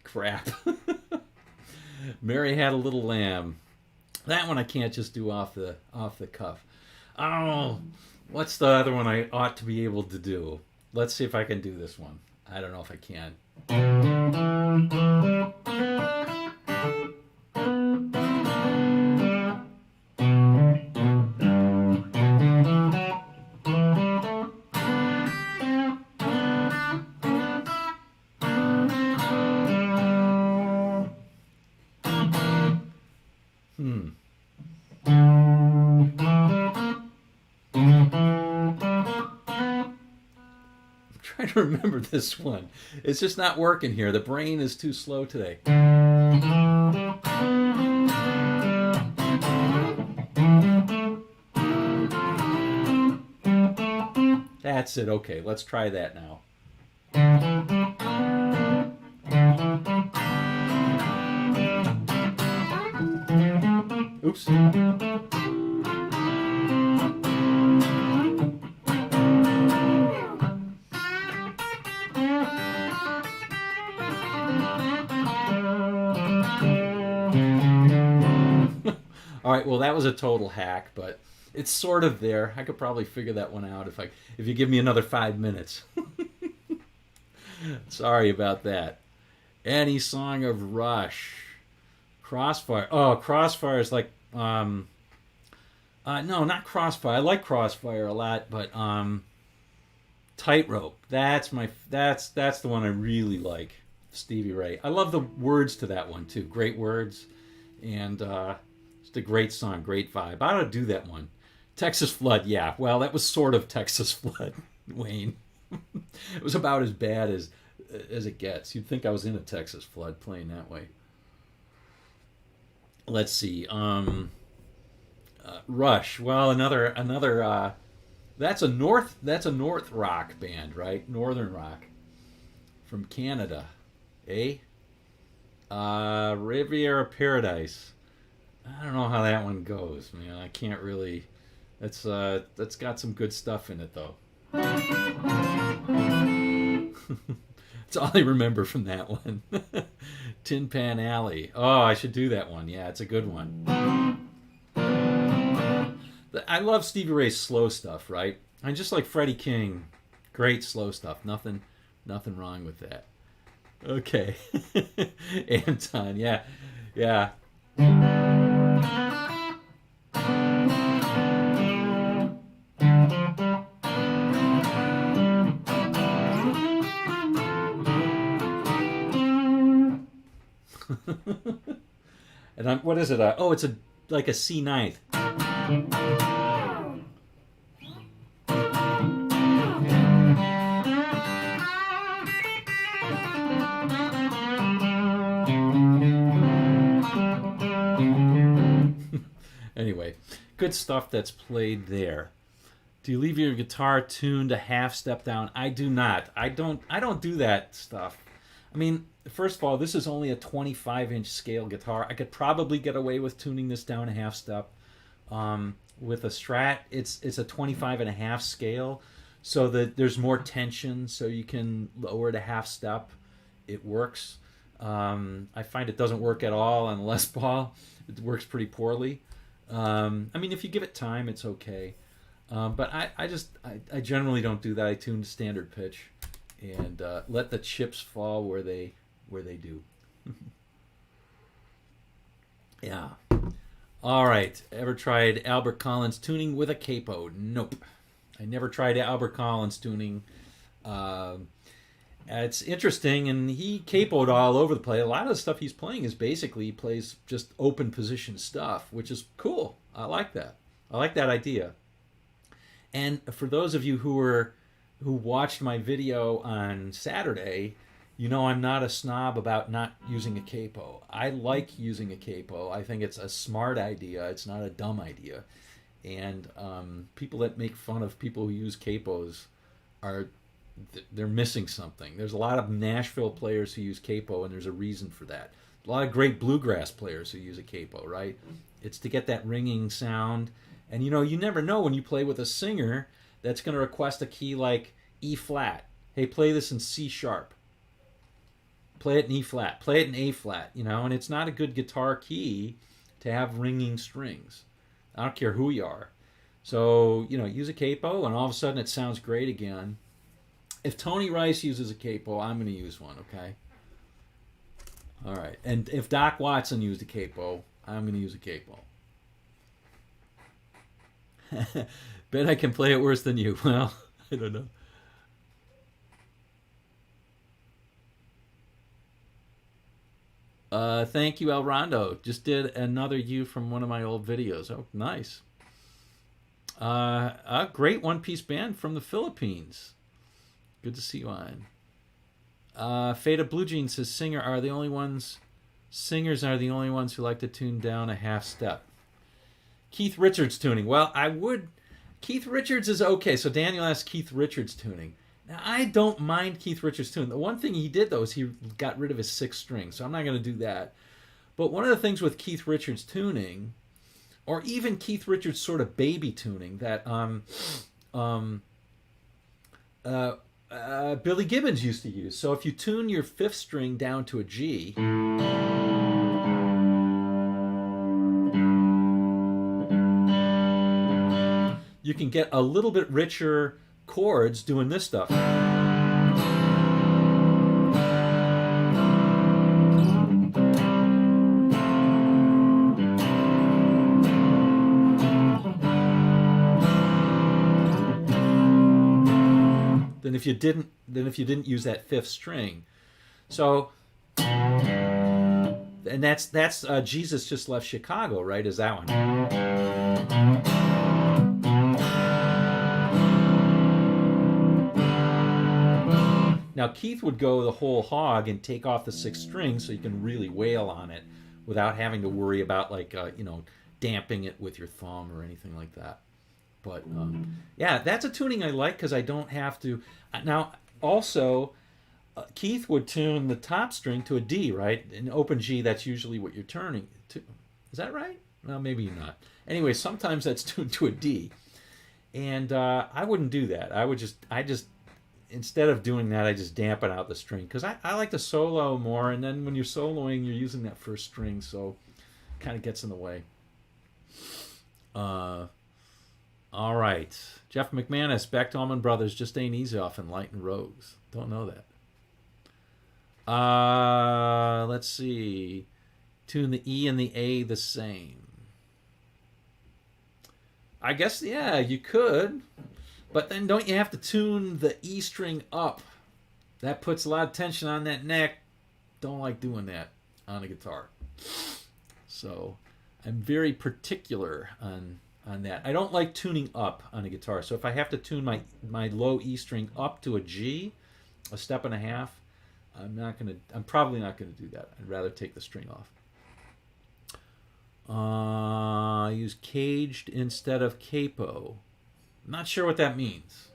Crap. Mary Had a Little Lamb. That one I can't just do off the cuff. Oh, what's the other one I ought to be able to do? Let's see if I can do this one. I don't know if I can. Trying to remember this one. It's just not working here. The brain is too slow today. That's it. Okay, let's try that now. Oops. All right, well, that was a total hack, but It's sort of there. I could probably figure that one out if you give me another 5 minutes. Sorry about that. Any song of Rush. Crossfire. Oh, Crossfire is like no, not Crossfire. I like Crossfire a lot, but Tightrope. That's the one I really like. Stevie Ray. I love the words to that one too. Great words, and it's a great song, great vibe. I ought to do that one. Texas Flood. Yeah, well, that was sort of Texas Flood, Wayne. It was about as bad as it gets. You'd think I was in a Texas Flood playing that way. Let's see. Rush. Well, another. That's a North rock band, right? Northern rock from Canada, eh? Riviera Paradise. I don't know how that one goes, man. I can't really. That's got some good stuff in it though. That's all I remember from that one. Tin Pan Alley. Oh, I should do that one. Yeah, it's a good one. I love Stevie Ray's slow stuff, right? And just like Freddie King, great slow stuff. Nothing wrong with that. Okay. Anton, yeah. And what is it? It's like a C ninth. Anyway, good stuff that's played there. Do you leave your guitar tuned a half step down? I do not. I don't do that stuff. I mean, first of all, this is only a 25-inch scale guitar. I could probably get away with tuning this down a half step. With a Strat, it's a 25 and a half scale, so that there's more tension, so you can lower it a half step. It works. I find it doesn't work at all on Les Paul. It works pretty poorly. I mean, if you give it time, it's okay. But I generally don't do that. I tune to standard pitch and let the chips fall where they do. Yeah. All right. Ever tried Albert Collins tuning with a capo? Nope. I never tried Albert Collins tuning. It's interesting, and he capoed all over the place. A lot of the stuff he's playing is basically he plays just open position stuff, which is cool. I like that. I like that idea. And for those of you who watched my video on Saturday, you know I'm not a snob about not using a capo. I like using a capo. I think it's a smart idea. It's not a dumb idea. And people that make fun of people who use capos they're missing something. There's a lot of Nashville players who use capo, and there's a reason for that. A lot of great bluegrass players who use a capo, right? It's to get that ringing sound. And you never know when you play with a singer that's going to request a key like E flat. Hey, play this in C sharp. Play it in E flat. Play it in A flat, and it's not a good guitar key to have ringing strings. I don't care who you are. So, use a capo, and all of a sudden it sounds great again. If Tony Rice uses a capo, I'm going to use one, okay? All right. And if Doc Watson used a capo, I'm going to use a capo. Bet I can play it worse than you. Well, I don't know. Thank you, El Rondo. Just did another you from one of my old videos. Oh, nice. A great one-piece band from the Philippines. Good to see you on. Fada Blue Jean says singers are the only ones who like to tune down a half step. Keith Richards tuning. Well, Keith Richards is okay. So Daniel asked Keith Richards tuning. Now, I don't mind Keith Richards tuning. The one thing he did, though, is he got rid of his sixth string. So I'm not going to do that. But one of the things with Keith Richards tuning, or even Keith Richards sort of baby tuning, that Billy Gibbons used to use. So if you tune your fifth string down to a G, you can get a little bit richer chords doing this stuff. Than if you didn't use that fifth string. So, and that's Jesus Just Left Chicago, right? Is that one? Now Keith would go the whole hog and take off the sixth string so you can really wail on it without having to worry about damping it with your thumb or anything like that. But yeah, that's a tuning I like because I don't have to. Now, also, Keith would tune the top string to a D, right? In open G, that's usually what you're turning to. Is that right? Well, maybe not. Anyway, sometimes that's tuned to a D. And I wouldn't do that. I just, instead of doing that, I just dampen out the string. Because I like to solo more, and then when you're soloing, you're using that first string, so it kind of gets in the way. All right. Jeff McManus, back to Allman Brothers, just ain't easy off Enlightened Rogues. Don't know that. Let's see. Tune the E and the A the same. I guess, yeah, you could. But then don't you have to tune the E string up? That puts a lot of tension on that neck. Don't like doing that on a guitar. So I'm very particular on that. I don't like tuning up on a guitar. So if I have to tune my low E string up to a G, a step and a half, I'm probably not gonna do that. I'd rather take the string off. I use caged instead of capo. I'm not sure what that means.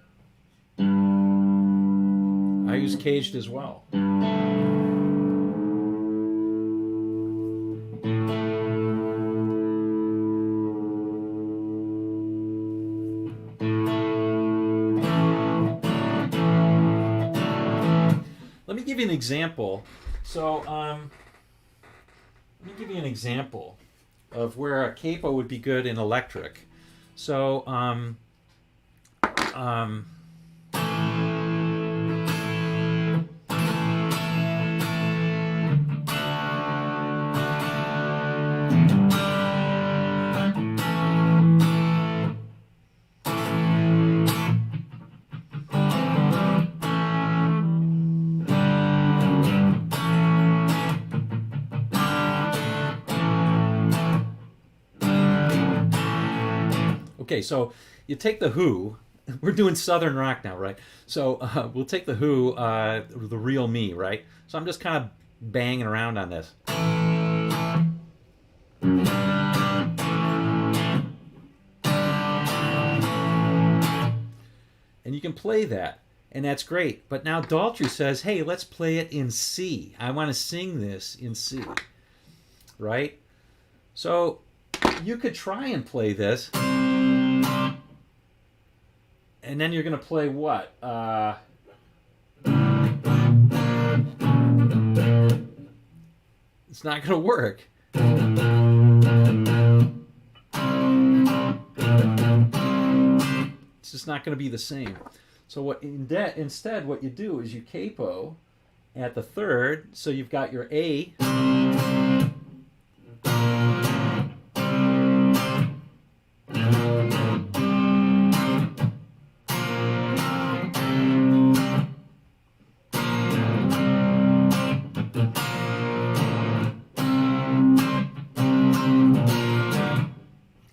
I use caged as well. Let me give you an example. So, let me give you an example of where a capo would be good in electric. So, okay, so you take the Who. We're doing Southern rock now, right? So we'll take the Who, the Real Me, right? So I'm just kind of banging around on this. And you can play that, and that's great. But now Daltrey says, hey, let's play it in C. I want to sing this in C, right? So you could try and play this. And then you're going to play what? It's not going to work. It's just not going to be the same. So instead what you do is you capo at the third, so you've got your A.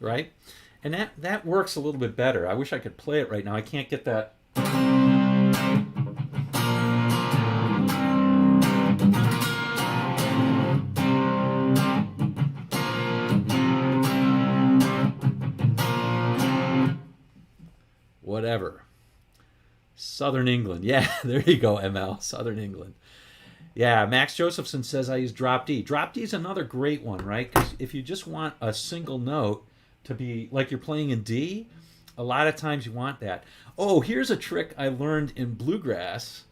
Right? And that works a little bit better. I wish I could play it right now. I can't get that. Whatever. Southern England. Yeah, there you go, ML. Southern England. Yeah, Max Josephson says I use drop D. Drop D is another great one, right? Because if you just want a single note to be like you're playing in D, a lot of times you want that. Oh, here's a trick I learned in bluegrass.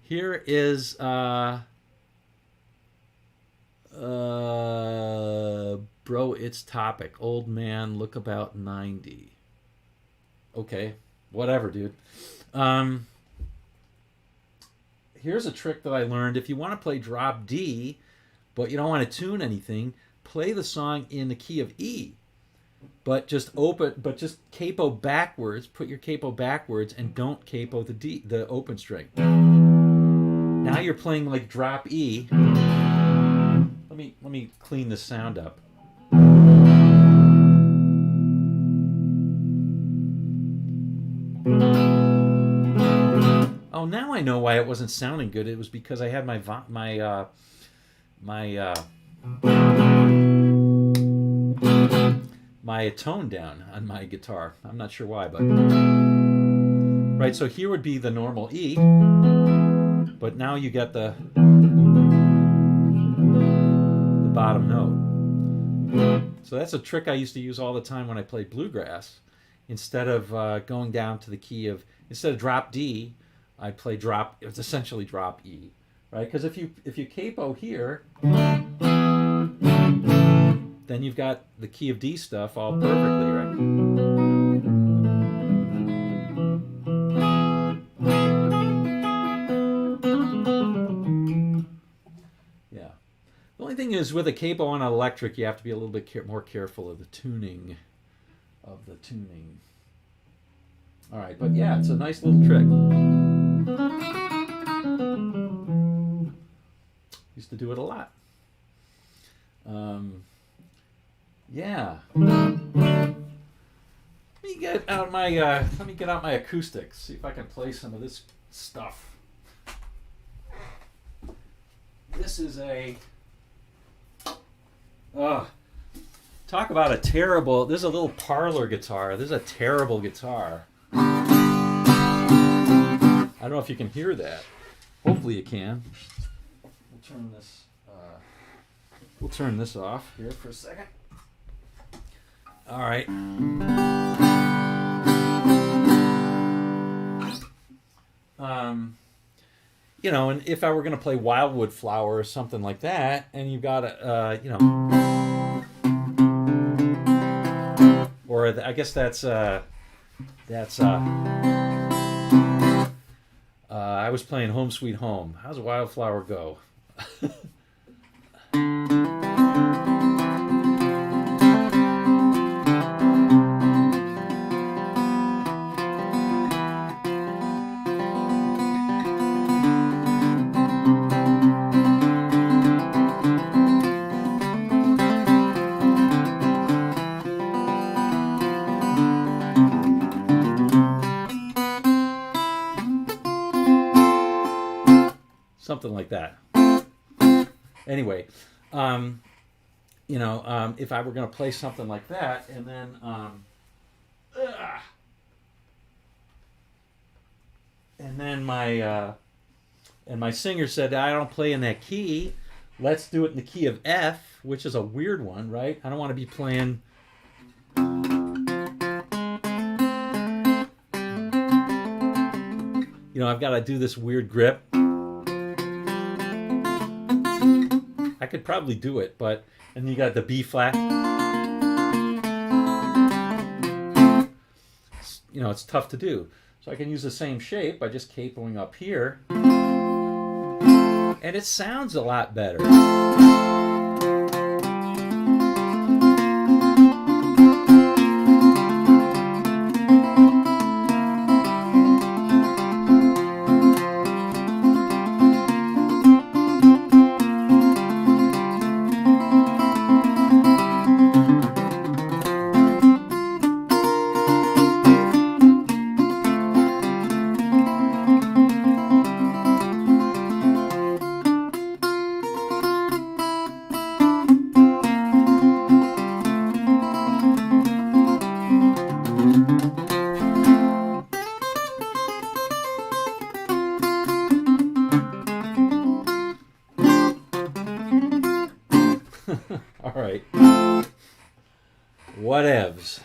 Here is bro, it's Topic. Old Man, look about 90. Okay, whatever, dude. Here's a trick that I learned. If you want to play drop D, but you don't want to tune anything, play the song in the key of E. But just capo backwards. Put your capo backwards and don't capo the open string. Now you're playing like drop E. Let me clean this sound up. Oh, now I know why it wasn't sounding good. It was because I had my tone down on my guitar. I'm not sure why, but right. So here would be the normal E, but now you get the bottom note. So that's a trick I used to use all the time when I played bluegrass. Instead of going down to the key of, instead of drop D, I play drop. It's essentially drop E, right? Because if you capo here, then you've got the key of D stuff all perfectly, right? Yeah. The only thing is, with a capo on an electric, you have to be a little bit more careful of the tuning. All right, but yeah, it's a nice little trick. Used to do it a lot. Yeah. Let me get out my acoustics. See if I can play some of this stuff. This is talk about a terrible. This is a little parlor guitar. This is a terrible guitar. I don't know if you can hear that. Hopefully you can. We'll turn this off here for a second. All right. And if I were going to play Wildwood Flower or something like that, and you've got I guess that's I was playing Home Sweet Home. How's Wildflower go? Something like that. Anyway, if I were going to play something like that, and then my singer said, I don't play in that key. Let's do it in the key of F, which is a weird one, right? I don't want to be playing. I've got to do this weird grip. I could probably do it, and you got the B flat. It's tough to do. So I can use the same shape by just capoing up here. And it sounds a lot better. All right. Whatevs.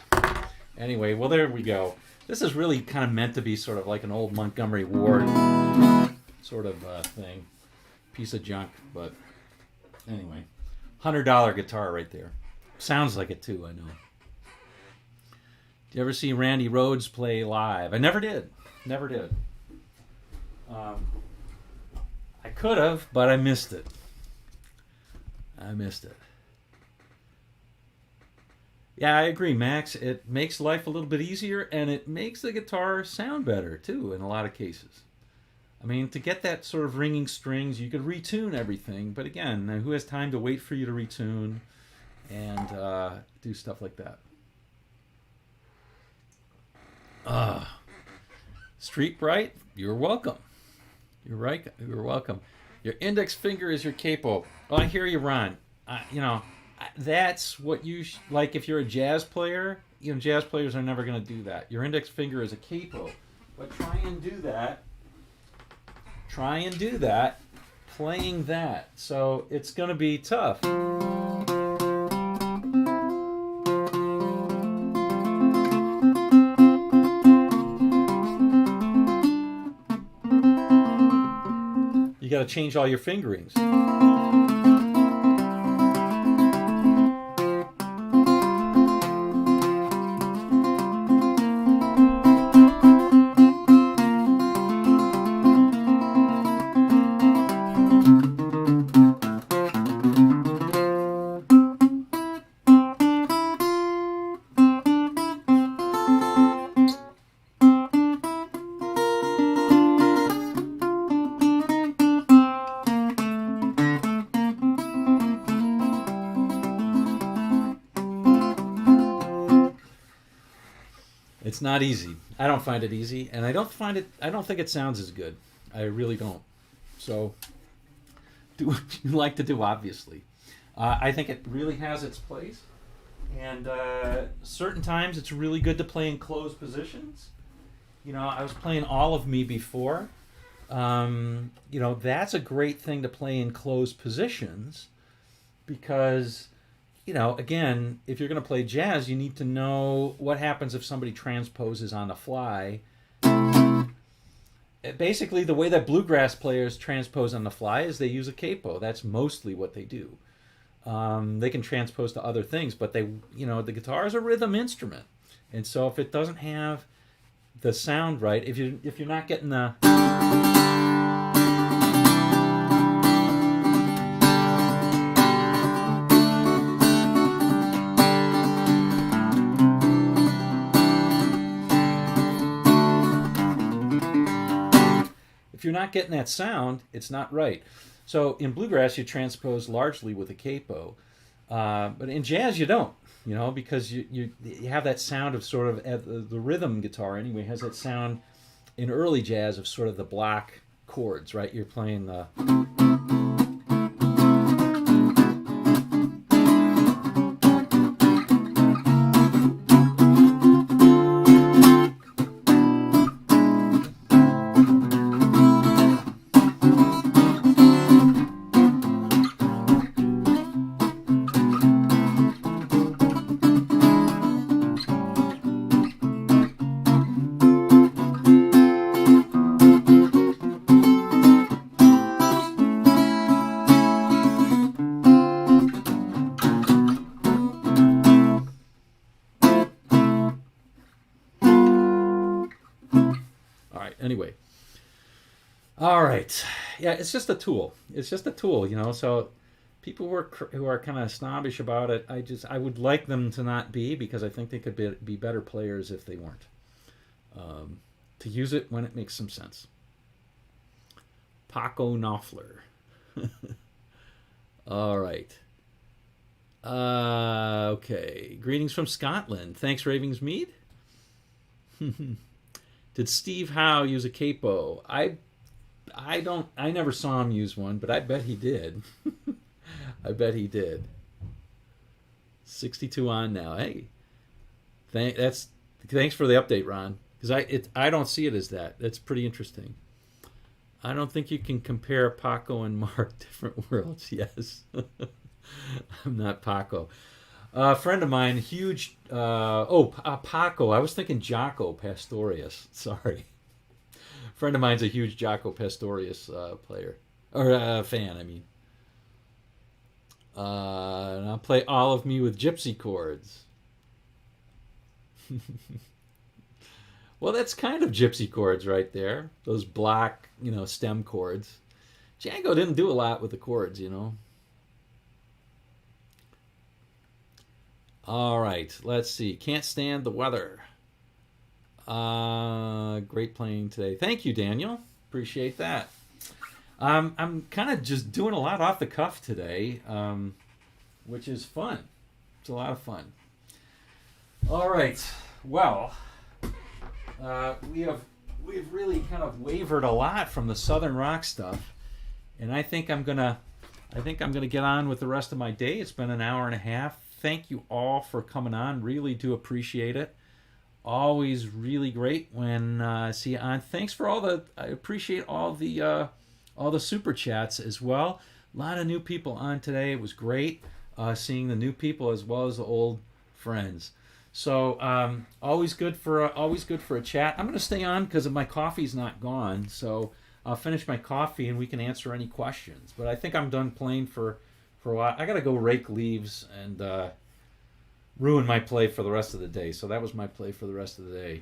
Anyway, well, there we go. This is really kind of meant to be sort of like an old Montgomery Ward sort of thing. Piece of junk, but anyway. $100 guitar right there. Sounds like it too, I know. Do you ever see Randy Rhoads play live? I never did. Never did. I could have, but I missed it. Yeah, I agree, Max. It makes life a little bit easier, and it makes the guitar sound better, too, in a lot of cases. I mean, to get that sort of ringing strings, you could retune everything. But again, who has time to wait for you to retune and do stuff like that? Street Bright, you're welcome. You're right. You're welcome. Your index finger is your capo. Oh, I hear you, Ron. That's what you like if you're a jazz player. Jazz players are never going to do that. Your index finger is a capo. But try and do that playing that. So it's going to be tough. You got to change all your fingerings. It's not easy. I don't find it easy, and I don't think it sounds as good. I really don't. So, do what you like to do, obviously. I think it really has its place, and certain times it's really good to play in closed positions. I was playing All of Me before. That's a great thing to play in closed positions because again, if you're going to play jazz, you need to know what happens if somebody transposes on the fly. Basically, the way that bluegrass players transpose on the fly is they use a capo. That's mostly what they do. They can transpose to other things, but the guitar is a rhythm instrument, and so if it doesn't have the sound right, if you're not getting the if you're not getting that sound, it's not right. So in bluegrass, you transpose largely with a capo, but in jazz you don't. Because you have that sound of sort of the rhythm guitar anyway has that sound in early jazz of sort of the block chords, right? You're playing the. Anyway, all right, yeah, it's just a tool. So people who are kind of snobbish about it, I would like them to not be, because I think they could be better players if they weren't. To use it when it makes some sense. Paco Knopfler. All right. Okay. Greetings from Scotland. Thanks, Ravings Mead. Did Steve Howe use a capo? I never saw him use one, but I bet he did. I bet he did. 62 on now. Hey, thanks for the update, Ron. Because I don't see it as that. That's pretty interesting. I don't think you can compare Paco and Mark, different worlds. Yes, I'm not Paco. A friend of mine, huge. Paco. I was thinking Jaco Pastorius. Sorry. A friend of mine's a huge Jaco Pastorius player or fan. I mean, and I'll play All of Me with gypsy chords. Well, that's kind of gypsy chords right there. Those block, stem chords. Django didn't do a lot with the chords. All right, let's see. Can't stand the weather. Great playing today. Thank you, Daniel. Appreciate that. I'm kind of just doing a lot off the cuff today, which is fun. It's a lot of fun. All right. Well, we've really kind of wavered a lot from the Southern rock stuff, and I think I'm gonna get on with the rest of my day. It's been an hour and a half. Thank you all for coming on. Really do appreciate it. Always really great when see you on. Thanks for I appreciate all the super chats as well. A lot of new people on today. It was great seeing the new people as well as the old friends. So always good for a chat. I'm going to stay on because my coffee's not gone. So I'll finish my coffee and we can answer any questions. But I think I'm done playing for a while. I got to go rake leaves and ruin my play for the rest of the day. So that was my play for the rest of the day.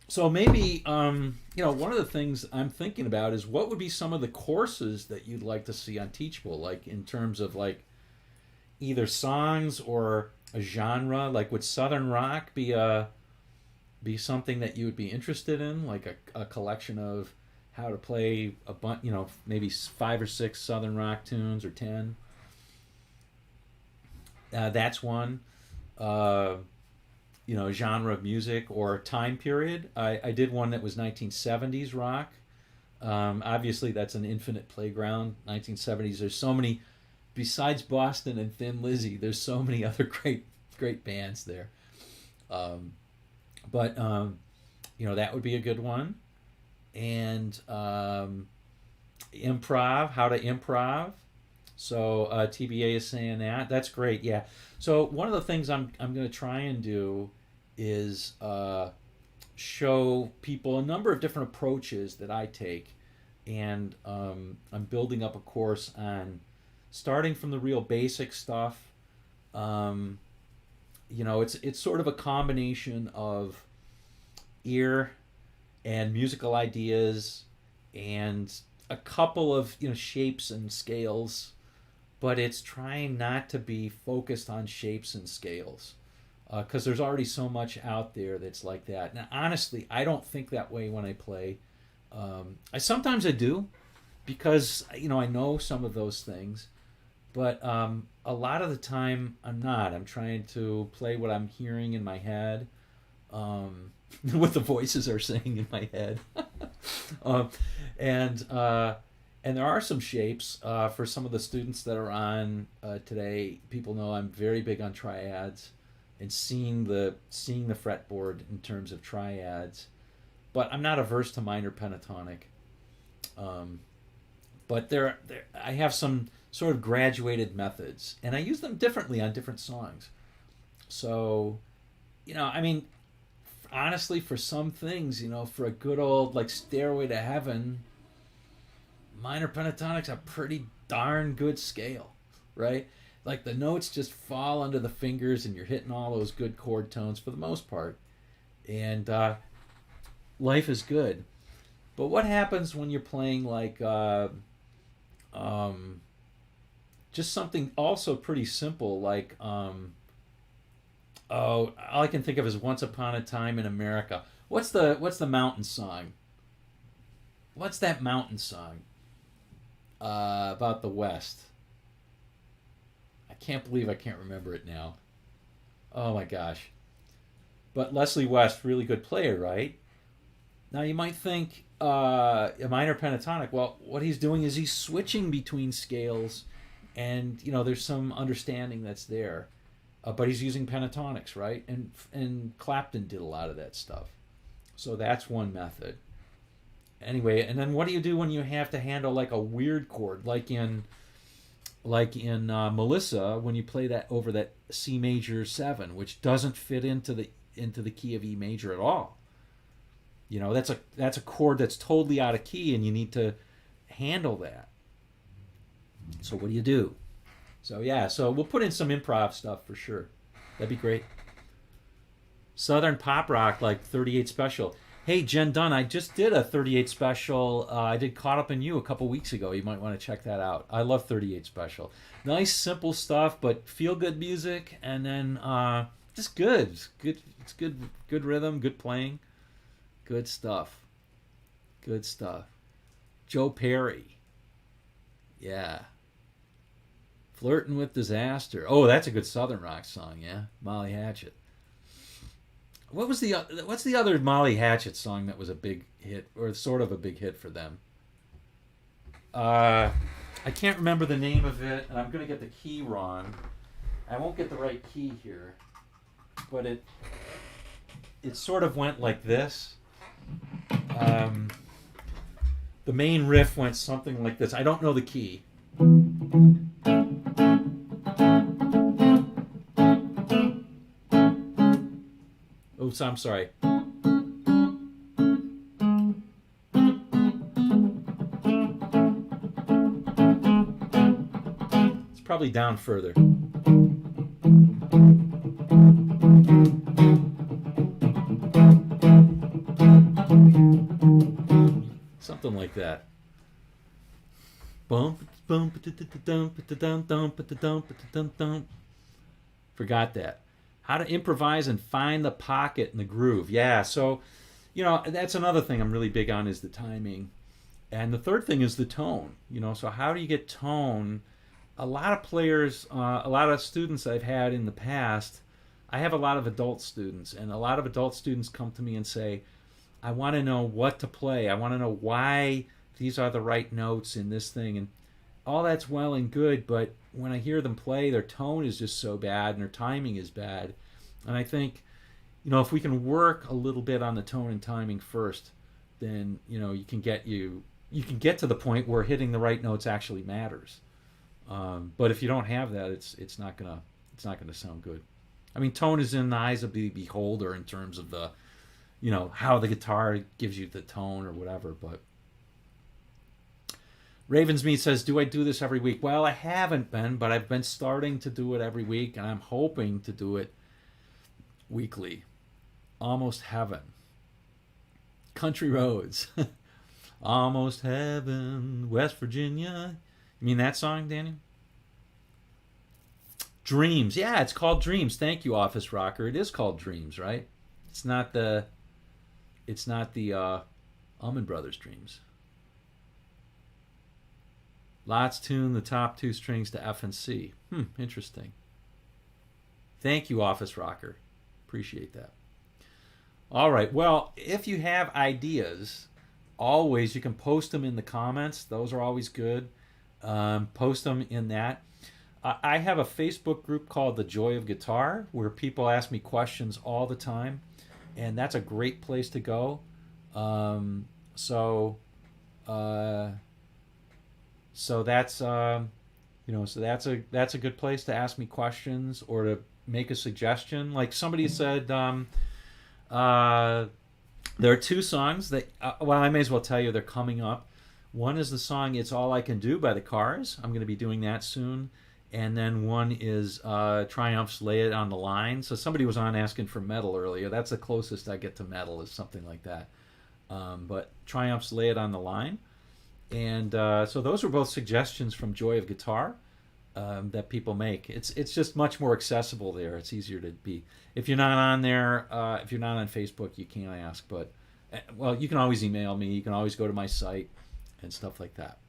So maybe one of the things I'm thinking about is what would be some of the courses that you'd like to see on Teachable, like in terms of like either songs or a genre. Like would Southern rock be something that you would be interested in, like a collection of how to play a bunch, maybe 5 or 6 Southern rock tunes or 10. That's one. Genre of music or time period. I did one that was 1970s rock. Obviously, that's an infinite playground. 1970s. There's so many, besides Boston and Thin Lizzy. There's so many other great bands there. But that would be a good one. And improv, how to improv. So TBA is saying that. That's great. Yeah. So one of the things I'm going to try and do is show people a number of different approaches that I take, and I'm building up a course on starting from the real basic stuff. It's sort of a combination of ear and musical ideas and a couple of shapes and scales, but it's trying not to be focused on shapes and scales because there's already so much out there that's like that. Now, honestly, I don't think that way when I play. Sometimes I do because I know some of those things, but a lot of the time I'm not. I'm trying to play what I'm hearing in my head, what the voices are saying in my head. And there are some shapes for some of the students that are on today. People know I'm very big on triads and seeing the fretboard in terms of triads, but I'm not averse to minor pentatonic. But I have some sort of graduated methods, and I use them differently on different songs. So, honestly, for some things, for a good old like Stairway to Heaven, minor pentatonic's a pretty darn good scale, right? Like the notes just fall under the fingers and you're hitting all those good chord tones for the most part. And life is good. But what happens when you're playing like just something also pretty simple like all I can think of is Once Upon a Time in America. What's the mountain song? What's that mountain song about the West? I can't believe I can't remember it now. Oh my gosh. But Leslie West, really good player, right? Now you might think a minor pentatonic. Well, what he's doing is he's switching between scales, and there's some understanding that's there. But he's using pentatonics, right? And Clapton did a lot of that stuff. So that's one method. Anyway, and then what do you do when you have to handle like a weird chord, like in Melissa, when you play that over that C major 7, which doesn't fit into the key of E major at all. That's a chord that's totally out of key, and you need to handle that. So what do you do? So yeah, so we'll put in some improv stuff for sure. That'd be great. Southern pop rock like 38 Special. Hey, Jen Dunn, I just did a 38 Special. I did Caught Up in You a couple weeks ago. You might want to check that out. I love 38 Special. Nice, simple stuff, but feel good music, and then just good. It's good. It's good rhythm, good playing, good stuff. Good stuff. Joe Perry. Yeah. Flirting with Disaster. Oh, that's a good Southern rock song, yeah. Molly Hatchet. What's the other Molly Hatchet song that was a big hit, or sort of a big hit for them? I can't remember the name of it, and I'm going to get the key wrong. I won't get the right key here, but it sort of went like this. The main riff went something like this. I don't know the key. Oops, I'm sorry. It's probably down further. Something like that. Forgot that. How to improvise and find the pocket and the groove. Yeah, so, that's another thing I'm really big on is the timing. And the third thing is the tone. So how do you get tone? A lot of players, a lot of students I've had in the past, I have a lot of adult students, and a lot of adult students come to me and say, I want to know what to play. I want to know why these are the right notes in this thing. And all that's well and good, but when I hear them play, their tone is just so bad and their timing is bad. And I think, if we can work a little bit on the tone and timing first, then you can get to the point where hitting the right notes actually matters. But if you don't have that, it's not gonna sound good. I mean, tone is in the eyes of the beholder in terms of the how the guitar gives you the tone or whatever. But Ravensmead says, do I do this every week? Well, I haven't been, but I've been starting to do it every week, and I'm hoping to do it weekly. Almost Heaven. Country Roads. Almost Heaven, West Virginia. You mean that song, Daniel? Dreams. Yeah, it's called Dreams. Thank you, Office Rocker. It is called Dreams, right? It's not the Allman Brothers Dreams. Lots tune the top two strings to F and C. Interesting. Thank you, Office Rocker. Appreciate that. All right. Well, if you have ideas, always you can post them in the comments. Those are always good. Post them in that. I have a Facebook group called The Joy of Guitar where people ask me questions all the time, and that's a great place to go. So that's that's a good place to ask me questions or to make a suggestion. Like somebody said, there are two songs that I may as well tell you they're coming up. One is the song "It's All I Can Do" by the Cars. I'm going to be doing that soon. And then one is Triumph's "Lay It on the Line." So somebody was on asking for metal earlier. That's the closest I get to metal is something like that. But Triumph's "Lay It on the Line." And so those were both suggestions from Joy of Guitar that people make. It's just much more accessible there. It's easier to be. If you're not on there, if you're not on Facebook, you can't ask. But, you can always email me. You can always go to my site and stuff like that.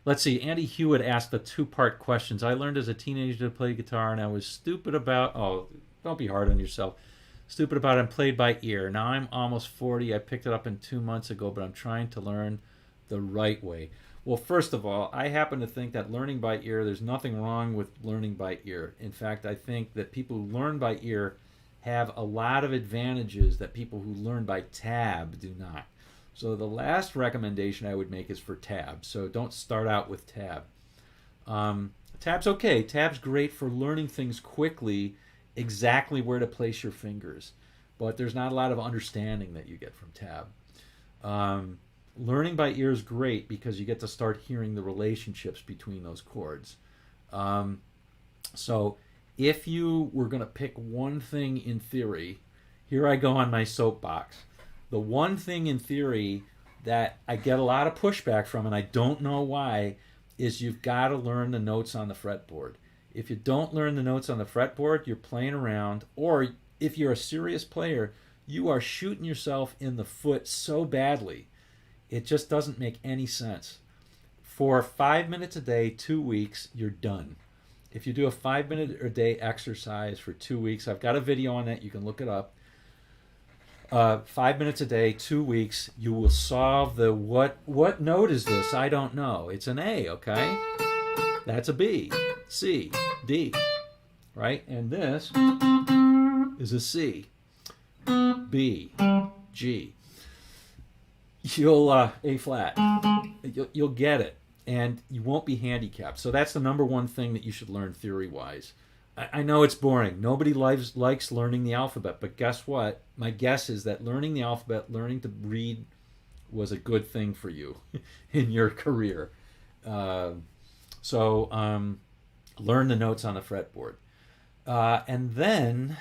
Let's see. Andy Hewitt asked the two-part questions. I learned as a teenager to play guitar, and I was stupid about... Oh, don't be hard on yourself. Stupid about it and played by ear. Now I'm almost 40. I picked it up 2 months ago, but I'm trying to learn the right way. Well, first of all, I happen to think that learning by ear, there's nothing wrong with learning by ear. In fact, I think that people who learn by ear have a lot of advantages that people who learn by tab do not. So the last recommendation I would make is for tab. So don't start out with tab. Tab's okay. Tab's great for learning things quickly, exactly where to place your fingers. But there's not a lot of understanding that you get from tab. Learning by ear is great because you get to start hearing the relationships between those chords. So if you were going to pick one thing in theory, here I go on my soapbox. The one thing in theory that I get a lot of pushback from, and I don't know why, is you've got to learn the notes on the fretboard. If you don't learn the notes on the fretboard, you're playing around, or if you're a serious player, you are shooting yourself in the foot so badly, it just doesn't make any sense. For 5 minutes a day, 2 weeks, you're done. If you do a 5 minute a day exercise for 2 weeks, I've got a video on that, you can look it up. 5 minutes a day, 2 weeks, you will solve the what note is this? I don't know. It's an A, okay? That's a B, C, D, right? And this is a C, B, G. You'll A flat. You'll get it, and you won't be handicapped. So that's the number one thing that you should learn theory-wise. I know it's boring. Nobody likes learning the alphabet, but guess what? My guess is that learning the alphabet, learning to read, was a good thing for you in your career. So learn the notes on the fretboard. And then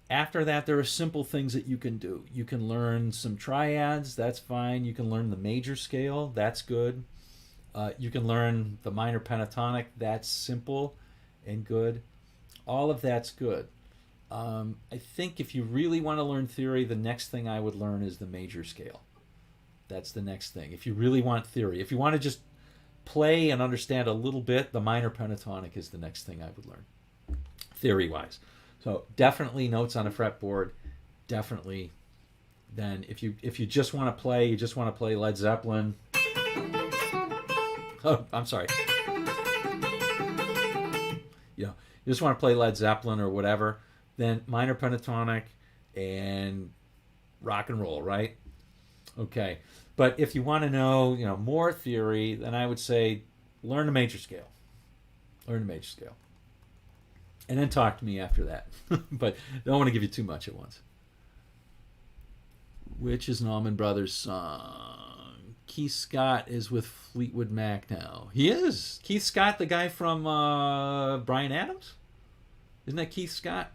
after that, there are simple things that you can do. You can learn some triads. That's fine. You can learn the major scale. That's good. You can learn the minor pentatonic. That's simple and good. All of that's good. I think if you really want to learn theory, the next thing I would learn is the major scale. That's the next thing. If you really want theory. If you want to just play and understand a little bit, the minor pentatonic is the next thing I would learn, theory-wise. So definitely notes on a fretboard. Definitely. Then if you just want to play, you just want to play Led Zeppelin. Oh, I'm sorry. You just want to play Led Zeppelin or whatever, then minor pentatonic and rock and roll, right? Okay. But if you want to know, more theory, then I would say learn the major scale. Learn the major scale. And then talk to me after that. But don't want to give you too much at once. Which is an Allman Brothers song? Keith Scott is with Fleetwood Mac now. He is. Keith Scott, the guy from Bryan Adams? Isn't that Keith Scott?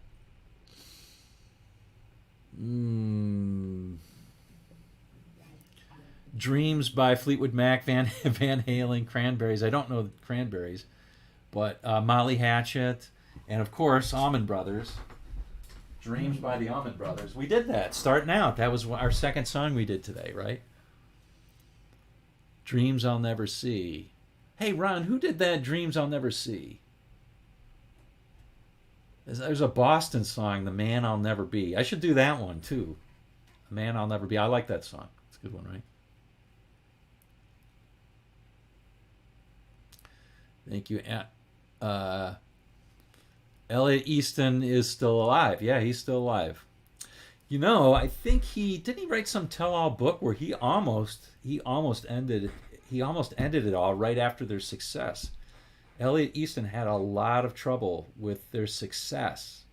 Dreams by Fleetwood Mac, Van Halen, Cranberries. I don't know the Cranberries. But Molly Hatchet. And, of course, Allman Brothers. Dreams by the Allman Brothers. We did that, starting out. That was our second song we did today, right? Dreams I'll Never See. Hey, Ron, who did that Dreams I'll Never See? There's a Boston song, The Man I'll Never Be. I should do that one, too. The Man I'll Never Be. I like that song. It's a good one, right? Thank you. Elliot Easton is still alive. Yeah, he's still alive. I think didn't he write some tell-all book where he almost ended it all right after their success. Elliot Easton had a lot of trouble with their success.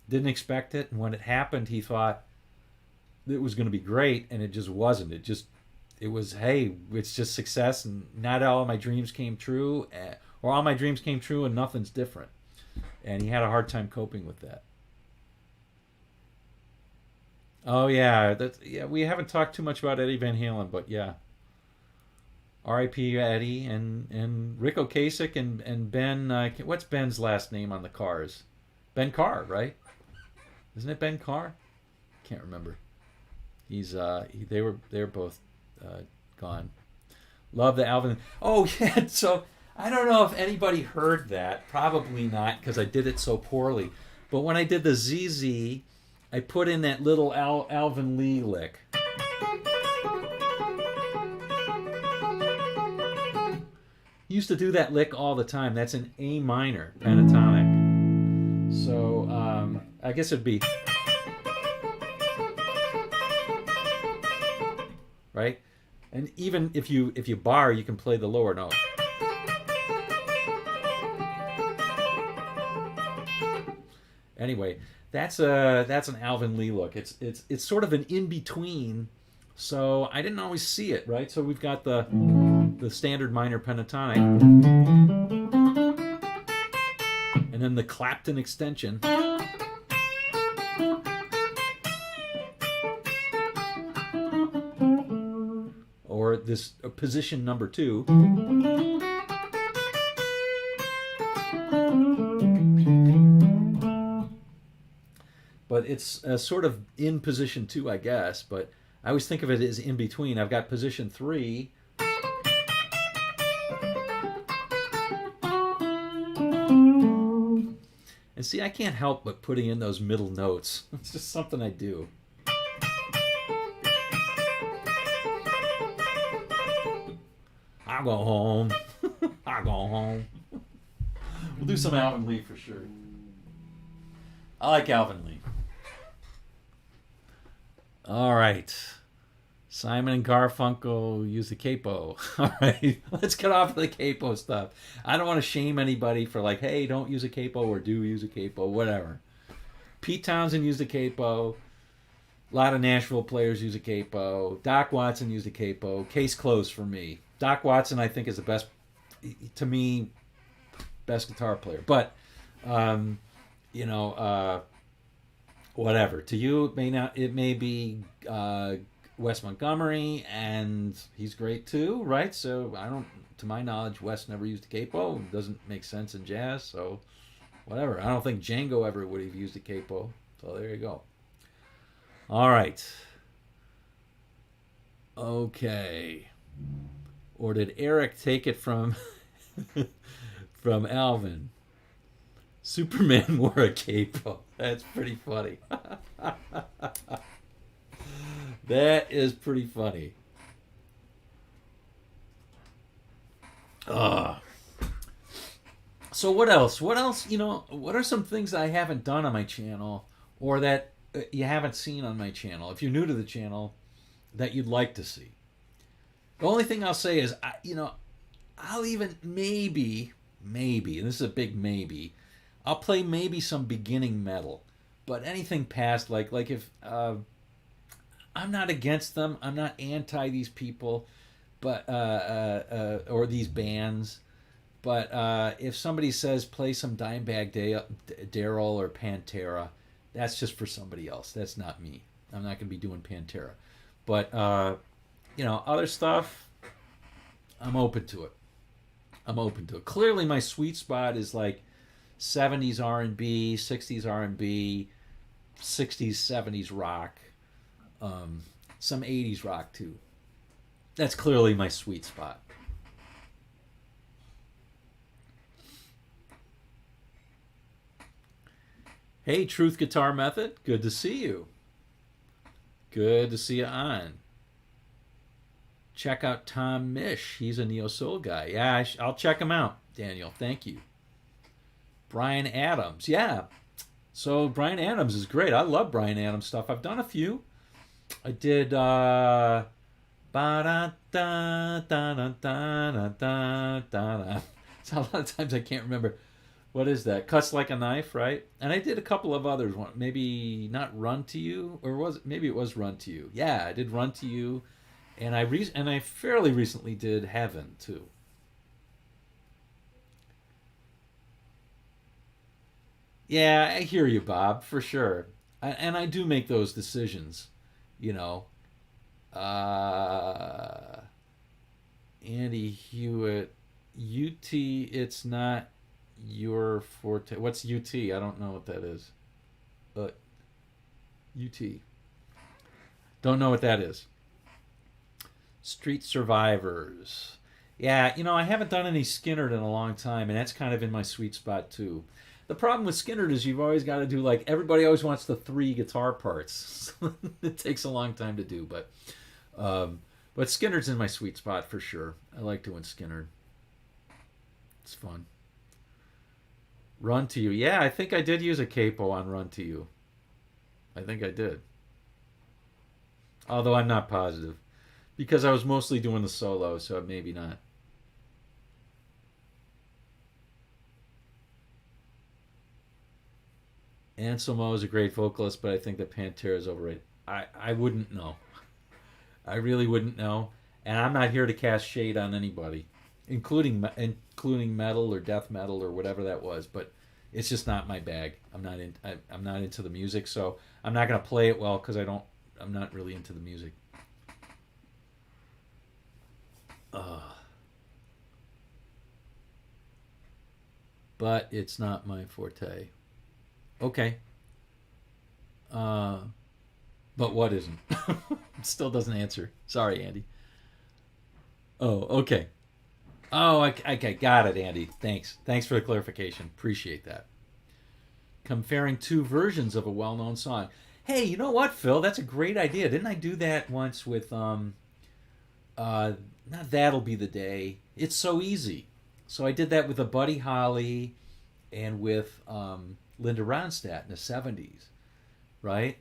Didn't expect it, and when it happened, he thought it was going to be great, and it just wasn't. It was, hey, it's just success, and not all my dreams came true, or all my dreams came true, and nothing's different. And he had a hard time coping with that. Oh yeah, we haven't talked too much about Eddie Van Halen, but yeah. R.I.P. Eddie and Rick Ocasek and Ben. What's Ben's last name on the Cars? Ben Carr, right? Isn't it Ben Carr? Can't remember. They were both gone. Love the Alvin. Oh yeah, so. I don't know if anybody heard that. Probably not, because I did it so poorly. But when I did the ZZ, I put in that little Alvin Lee lick. He used to do that lick all the time. That's an A minor pentatonic. So I guess it'd be... Right? And even if you bar, you can play the lower note. Anyway, that's an Alvin Lee look. It's sort of an in between, so I didn't always see it, right? So we've got the standard minor pentatonic, And then the Clapton extension. Or this position number 2. But it's sort of in position 2, I guess. But I always think of it as in between. I've got position 3. And see, I can't help but putting in those middle notes. It's just something I do. I go home. I go home. We'll do some Alvin Lee for sure. I like Alvin Lee. All right. Simon and Garfunkel use the capo. All right. Let's get off of the capo stuff. I don't want to shame anybody for like, hey, don't use a capo or do use a capo, whatever. Pete Townsend used a capo. A lot of Nashville players use a capo. Doc Watson used a capo. Case closed for me. Doc Watson, I think, is the best, to me, best guitar player. But, whatever. To you, it may not. It may be Wes Montgomery, and he's great too, right? So I don't, to my knowledge, Wes never used a capo. It doesn't make sense in jazz, so whatever. I don't think Django ever would have used a capo. So there you go. All right. Okay. Or did Eric take it from from Alvin? Superman wore a capo. That's pretty funny. That is pretty funny. So what else? What else, what are some things that I haven't done on my channel or that you haven't seen on my channel, if you're new to the channel, that you'd like to see? The only thing I'll say is, I'll even maybe, and this is a big maybe, I'll play maybe some beginning metal, but anything past, like if, I'm not against them, I'm not anti these people, but, or these bands, but if somebody says play some Dimebag Darrell or Pantera, that's just for somebody else, that's not me. I'm not going to be doing Pantera. But, other stuff, I'm open to it. Clearly, my sweet spot is like 70s R&B, 60s R&B, 60s, 70s rock, some 80s rock too. That's clearly my sweet spot. Hey, Truth Guitar Method, good to see you. Good to see you on. Check out Tom Mish. He's a neo-soul guy. Yeah, I'll check him out, Daniel. Thank you. Brian Adams. Yeah. So Brian Adams is great. I love Brian Adams stuff. I've done a few. I did so a lot of times I can't remember. What is that? Cuts Like a Knife, right? And I did a couple of others. Maybe not Run to You, or maybe it was Run to You. Yeah, I did Run to You. And I fairly recently did Heaven too. Yeah, I hear you, Bob, for sure. And I do make those decisions, Andy Hewitt, UT, it's not your forte. What's UT? I don't know what that is. UT. Don't know what that is. Street Survivors. Yeah, I haven't done any Skynyrd in a long time, and that's kind of in my sweet spot too. The problem with Skynyrd is you've always got to do, like, everybody always wants the 3 guitar parts. It takes a long time to do, but Skynyrd's in my sweet spot for sure. I like doing Skynyrd. It's fun. Run to You. Yeah, I think I did use a capo on Run to You. I think I did. Although I'm not positive. Because I was mostly doing the solo, so maybe not. Anselmo is a great vocalist, but I think that Pantera is overrated. I wouldn't know. I really wouldn't know. And I'm not here to cast shade on anybody, including metal or death metal or whatever that was. But It's just not my bag. I'm not into the music, so I'm not gonna play it well because I'm not really into the music. Uh, but it's not my forte. Okay. Uh, but what isn't? It still doesn't answer. Sorry, Andy. Oh, okay. Oh, okay, got it, Andy. Thanks. Thanks for the clarification. Appreciate that. Comparing two versions of a well-known song. Hey, you know what, Phil? That's a great idea. Didn't I do that once with uh not That'll Be the Day. It's So Easy. So I did that with a Buddy Holly and with Linda Ronstadt in the 70s, right?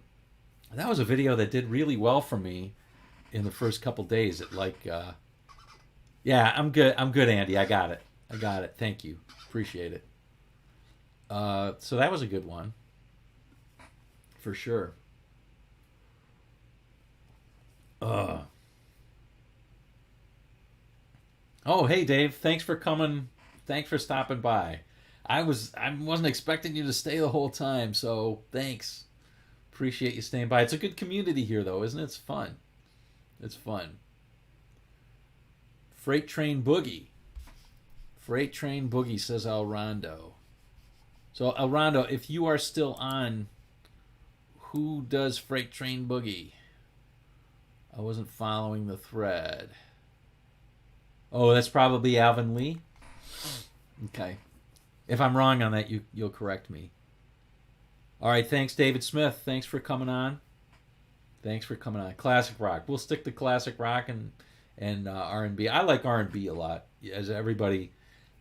And that was a video that did really well for me in the first couple days. Yeah, I'm good. I'm good, Andy. I got it. I got it. Thank you. Appreciate it. So that was a good one for sure. Uh, oh, hey, Dave. Thanks for coming. Thanks for stopping by. I wasn't expecting you to stay the whole time, so thanks. Appreciate you staying by. It's a good community here, though, isn't it? It's fun. It's fun. Freight Train Boogie. Freight Train Boogie, says El Rondo. So, El Rondo, if you are still on, who does Freight Train Boogie? I wasn't following the thread. Oh, that's probably Alvin Lee? Okay. If I'm wrong on that, you'll correct me. All right, thanks, David Smith. Thanks for coming on. Thanks for coming on. Classic rock. We'll stick to classic rock and R&B. I like R&B a lot. As everybody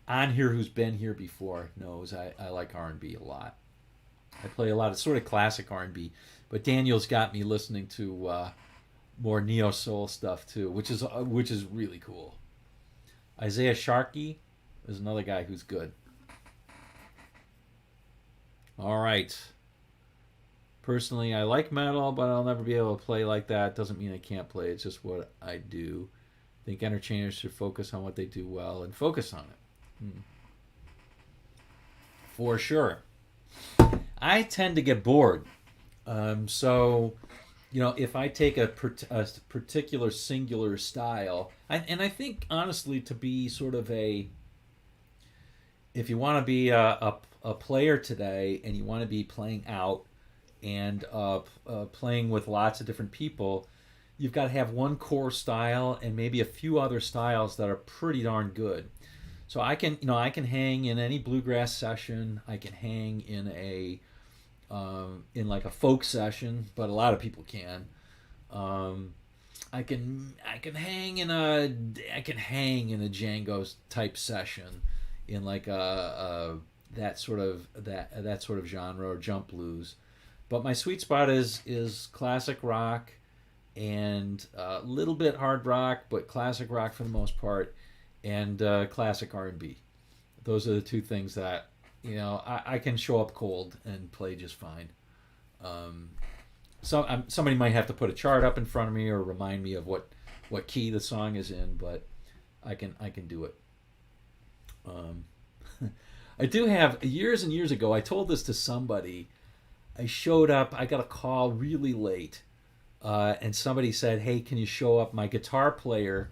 on here who's been here before knows, I like R&B a lot. I play a lot of sort of classic R&B, but Daniel's got me listening to more neo soul stuff too, which is really cool. Isaiah Sharkey is another guy who's good. All right. Personally, I like metal, but I'll never be able to play like that. Doesn't mean I can't play. It's just what I do. I think entertainers should focus on what they do well and focus on it. For sure. I tend to get bored. So, if I take a particular singular style, and I think, honestly, to be sort of if you want to be a player today and you want to be playing out and playing with lots of different people, you've got to have one core style and maybe a few other styles that are pretty darn good. So I can hang in any bluegrass session. I can hang in like a folk session, but a lot of people can. I can hang in a Django type session in like that sort of genre, or jump blues. But my sweet spot is classic rock and a little bit hard rock, but classic rock for the most part, and classic R&B. Those are the two things that I can show up cold and play just fine. Somebody might have to put a chart up in front of me or remind me of what key the song is in, but I can do it. I do have, years and years ago, I told this to somebody. I showed up, I got a call really late, and somebody said, hey, can you show up? My guitar player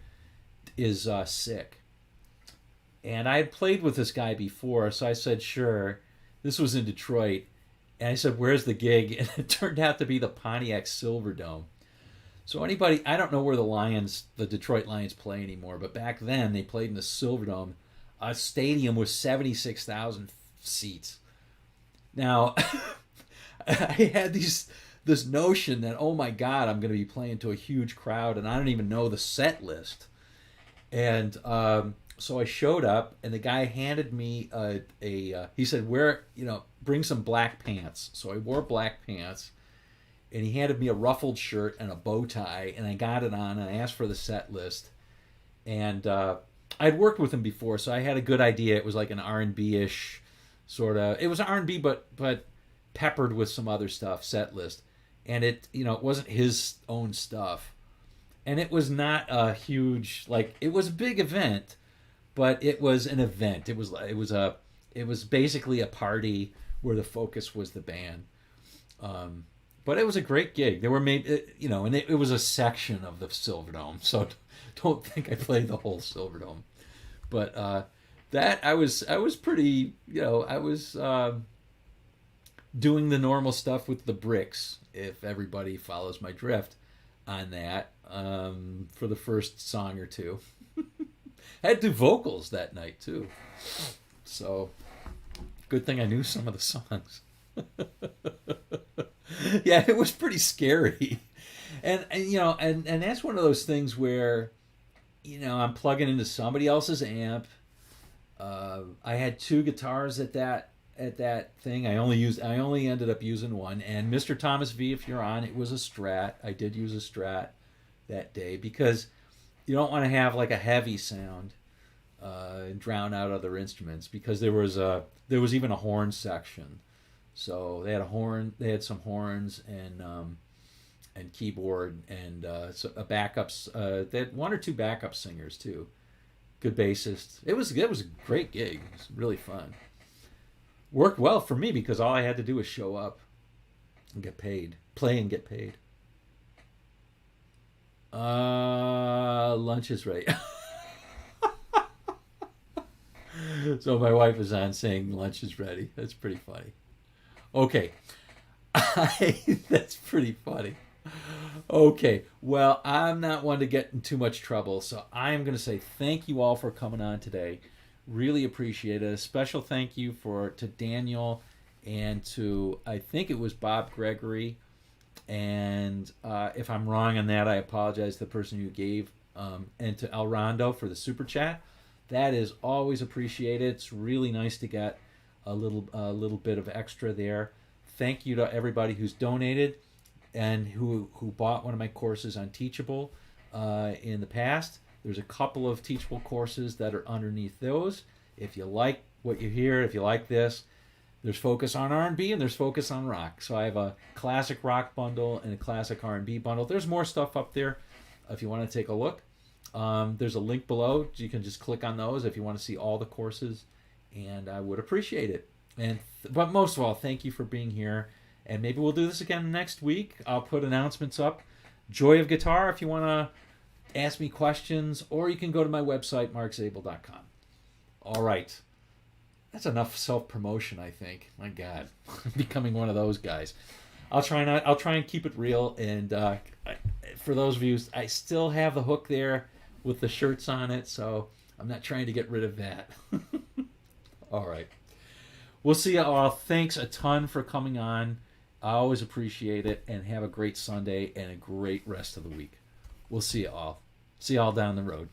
is sick. And I had played with this guy before, so I said, sure. This was in Detroit. And I said, where's the gig? And it turned out to be the Pontiac Silverdome. So I don't know where the Detroit Lions play anymore, but back then they played in the Silverdome, a stadium with 76,000 seats. Now, I had this notion that, oh my God, I'm going to be playing to a huge crowd, and I don't even know the set list. And so I showed up, and the guy handed me he said, bring some black pants. So I wore black pants, and he handed me a ruffled shirt and a bow tie, and I got it on, and I asked for the set list. And I'd worked with him before, so I had a good idea. It was like an R&B-ish sort of, it was R&B, but peppered with some other stuff, set list. And it wasn't his own stuff. And it was not a huge, it was a big event, but it was an event. It was it was basically a party where the focus was the band. But it was a great gig. There were and it was a section of the Silverdome, so don't think I played the whole Silverdome. But that I was pretty, I was doing the normal stuff with the bricks. If everybody follows my drift on that, for the first song or two, I had to do vocals that night too. So good thing I knew some of the songs. Yeah, it was pretty scary, and that's one of those things where, I'm plugging into somebody else's amp. I had two guitars at that thing. I only ended up using one. And Mr. Thomas V, if you're on, it was a Strat. I did use a Strat that day because you don't want to have like a heavy sound and drown out other instruments, because there was even a horn section. So they had some horns and keyboard and so a backups. They had one or two backup singers too. Good bassist. It was a great gig. It was really fun. Worked well for me because all I had to do was show up and get paid. Play and get paid. Lunch is ready. So my wife is on saying lunch is ready. That's pretty funny. Okay. That's pretty funny. Okay. Well, I'm not one to get in too much trouble, so I am going to say thank you all for coming on today. Really appreciate it. A special thank you to Daniel and to, I think it was Bob Gregory. And if I'm wrong on that, I apologize to the person who gave, and to El Rondo for the super chat. That is always appreciated. It's really nice to get a little bit of extra there. Thank you to everybody who's donated and who bought one of my courses on Teachable in the past. There's a couple of Teachable courses that are underneath those. If you like what you hear, if you like this, there's focus on R&B and there's focus on rock. So I have a classic rock bundle and a classic R&B bundle. There's more stuff up there if you want to take a look. There's a link below. You can just click on those if you want to see all the courses, and I would appreciate it. But most of all, thank you for being here, and maybe we'll do this again next week. I'll put announcements up. Joy of Guitar if you want to ask me questions, or you can go to my website, markzabel.com. All right. That's enough self-promotion, I think. My God, I'm becoming one of those guys. I'll try and keep it real. And for those of you, I still have the hook there with the shirts on it, so I'm not trying to get rid of that. All right. We'll see you all. Thanks a ton for coming on. I always appreciate it. And have a great Sunday and a great rest of the week. We'll see you all. See you all down the road.